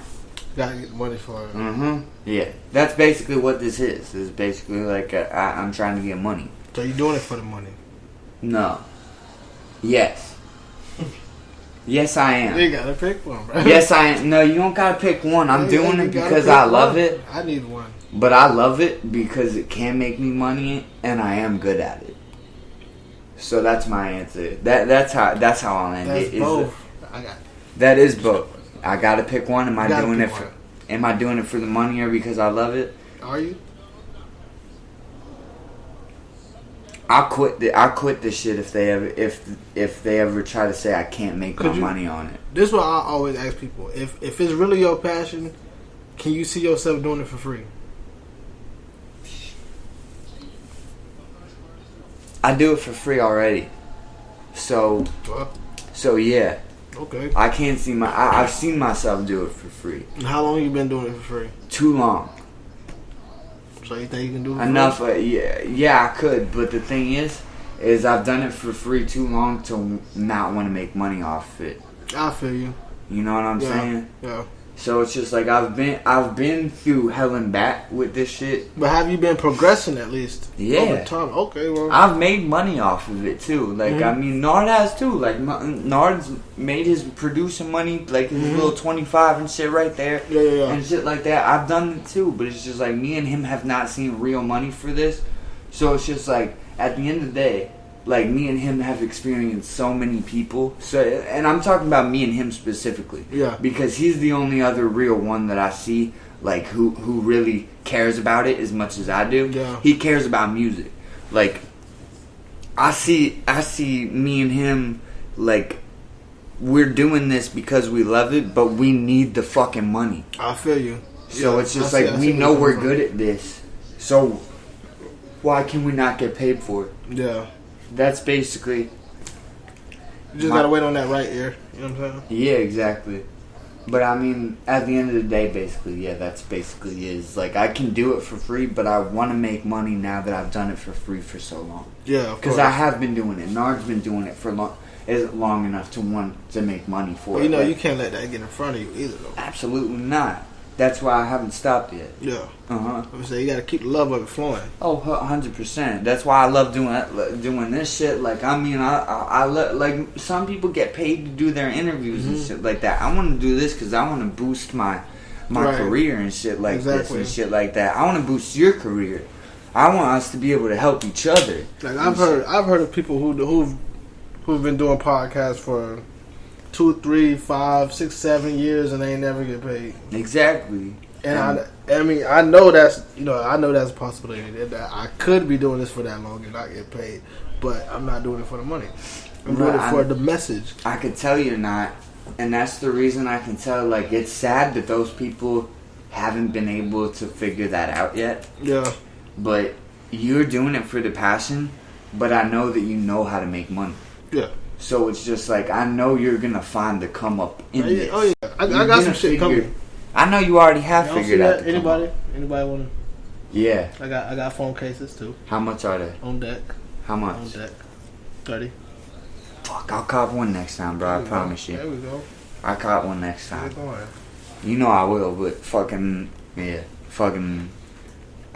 Gotta get money for it. Yeah. That's basically what this is. It's basically like, I'm trying to get money. So you doing it for the money? No. Yes. Yes, I am. You gotta pick one, bro. Yes, I am. No, you don't gotta pick one. I'm doing it because I love it. I need one. But I love it because it can make me money, and I am good at it. So that's my answer. That's how I'll end it. That's both. That is both. I gotta pick one. Am I doing it for the money or because I love it? Are you? I'll quit this shit if they ever try to say I can't make my money on it. This is what I always ask people. If it's really your passion, can you see yourself doing it for free? I do it for free already. So yeah. Okay. I can't see I've seen myself do it for free. How long you been doing it for free? Too long. So you think you can do it for enough? free? Yeah, I could. But the thing is I've done it for free too long to not want to make money off it. I feel you. You know what I'm saying? Yeah. So it's just like, I've been through hell and back with this shit. But have you been progressing at least? Yeah. Over time? Okay, well. I've made money off of it too. Like, I mean, Nard has too. Like, Nard's made his producing money, like his little 25 and shit right there. Yeah. And shit like that. I've done it too. But it's just like, me and him have not seen real money for this. So it's just like, at the end of the day, like me and him have experienced so many people. So, and I'm talking about me and him specifically. Yeah. Because he's the only other real one that I see, like who really cares about it as much as I do. Yeah. He cares about music. Like I see me and him, like we're doing this because we love it, but we need the fucking money. I feel you. So it's just we know we're good at this. So why can we not get paid for it? Yeah. That's basically. You just gotta wait on that right ear. You know what I'm saying? Yeah, exactly. But I mean, at the end of the day, basically, yeah, that's basically is. Like, I can do it for free, but I want to make money now that I've done it for free for so long. Yeah, because I have been doing it. Nard's been doing it for long enough to want to make money for it. You know, you can't let that get in front of you either, though. Absolutely not. That's why I haven't stopped yet. Yeah. I'm saying you got to keep the love of it flowing. Oh, 100%. That's why I love doing this shit. Like, I mean, I like some people get paid to do their interviews and shit like that. I want to do this because I want to boost my career and shit like this and shit like that. I want to boost your career. I want us to be able to help each other. Like I've heard of people who've been doing podcasts for 2, 3, 5, 6, 7 years and they ain't never get paid. Exactly. And I mean, I know that's a possibility that I could be doing this for that long and not get paid, but I'm not doing it for the money. I'm doing it for the message. I could tell you're not, and that's the reason I can tell. Like, it's sad that those people haven't been able to figure that out yet. Yeah. But you're doing it for the passion, but I know that you know how to make money. Yeah. So it's just like, I know you're going to find the come up in this. Oh, yeah. I got some shit coming. I know you already have figured out the Anybody want to? Yeah. I got phone cases, too. How much are they? On deck. How much? On deck. 30. Fuck, I'll cop one next time, bro. I promise you. There we go. I'll cop one next time. You know I will, but fucking, yeah. Fucking...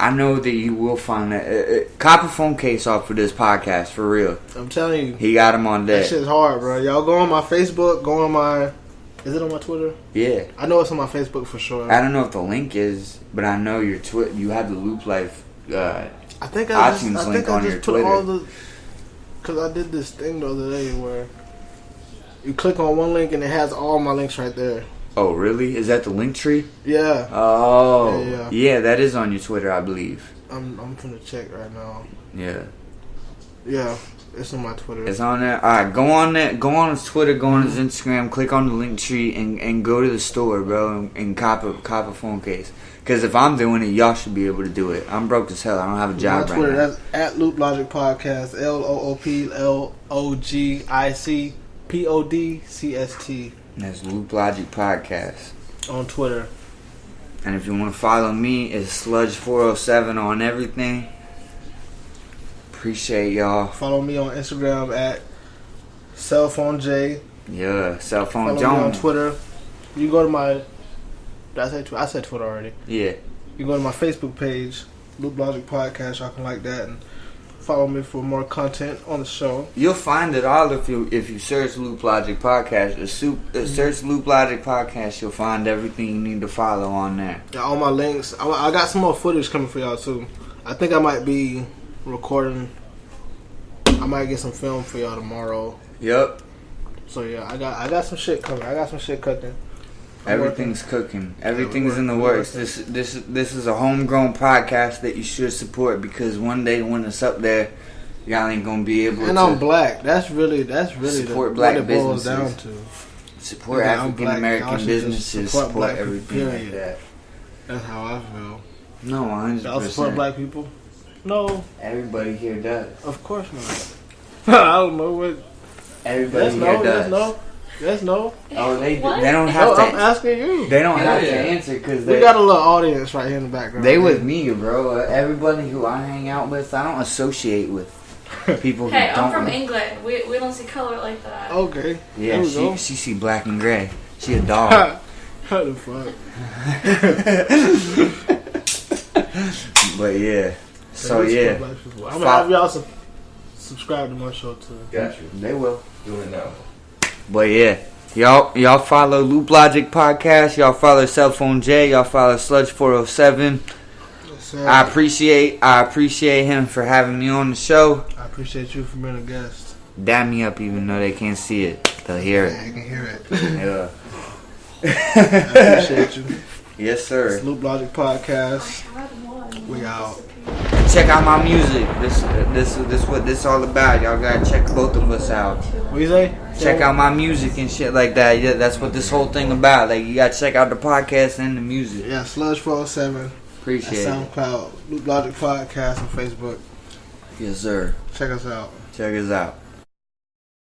I know that you will find that. Cop a phone case off for this podcast, for real. I'm telling you. He got him on deck. That shit's hard, bro. Y'all go on my Facebook, go on my... Is it on my Twitter? Yeah. I know it's on my Facebook for sure. I don't know if the link is, but I know your you have the Loop Life I think I just your put Twitter. all the... Because I did this thing the other day where you click on one link and it has all my links right there. Oh, really? Is that the link tree? Yeah. Oh. Yeah, that is on your Twitter, I believe. I'm finna check right now. Yeah. Yeah, it's on my Twitter. It's on there. Alright, go on there. Go on his Twitter, go on his Instagram, click on the link tree, and go to the store, bro, and cop a phone case. Because if I'm doing it, y'all should be able to do it. I'm broke as hell. I don't have a job my Twitter, right now. that's at Loop Logic Podcast. LOOPLOGICPODCST. That's Loop Logic Podcast On Twitter. And if you want to follow me, it's Sludge407 on everything. Appreciate y'all. Follow me on Instagram at CellphoneJ. Yeah, Cellphone Follow Jones. me on Twitter. You go to my... Did I say Twitter? I said Twitter already. Yeah. You go to my Facebook page, Loop Logic Podcast. Y'all can like that and follow me for more content on the show. You'll find it all if you search Loop Logic Podcast. Search Loop Logic Podcast. You'll find everything you need to follow on there. Yeah, all my links. I got some more footage coming for y'all too. I think I might be recording. I might get some film for y'all tomorrow. Yep. So yeah, I got some shit coming. I got some shit cooking. Everything's cooking. Everything's in the works. This is a homegrown podcast that you should support, because one day when it's up there, y'all ain't gonna be able to. And I'm black. That's really support black black businesses. businesses. Down to. Support African American businesses. Support everything like that. That's how I feel. No, 100%. Y'all support black people? No. Everybody here does. Of course not. I don't know what. Everybody here does. Yes, no. Oh, they What? don't have to. I'm asking you. They don't have to answer because we got a little audience right here in the background. They with me, bro. Everybody who I hang out with, I don't associate with people who Hey, don't. I'm from England. We don't see color like that. Okay. Yeah, she see black and gray. She a dog. What the fuck? But yeah. So yeah. I'm gonna have y'all subscribe to my show too. Got you. They will. Do it now. But yeah. Y'all follow Loop Logic Podcast. Y'all follow Cellphone J. Y'all follow Sludge407. Yes, sir. I appreciate him for having me on the show. I appreciate you for being a guest. Dab me up even though they can't see it. They'll hear it. Yeah, you can hear it. Yeah. I appreciate you. Yes, sir. Loop Logic Podcast. We out. Check out my music. This what this all about. Y'all gotta check both of us out. What you say? Check out my music and shit like that. Yeah, that's what this whole thing about. Like you gotta check out the podcast and the music. Yeah, Sludge 407. Appreciate it. SoundCloud, Loop Logic Podcast on Facebook. Yes, sir. Check us out. Check us out.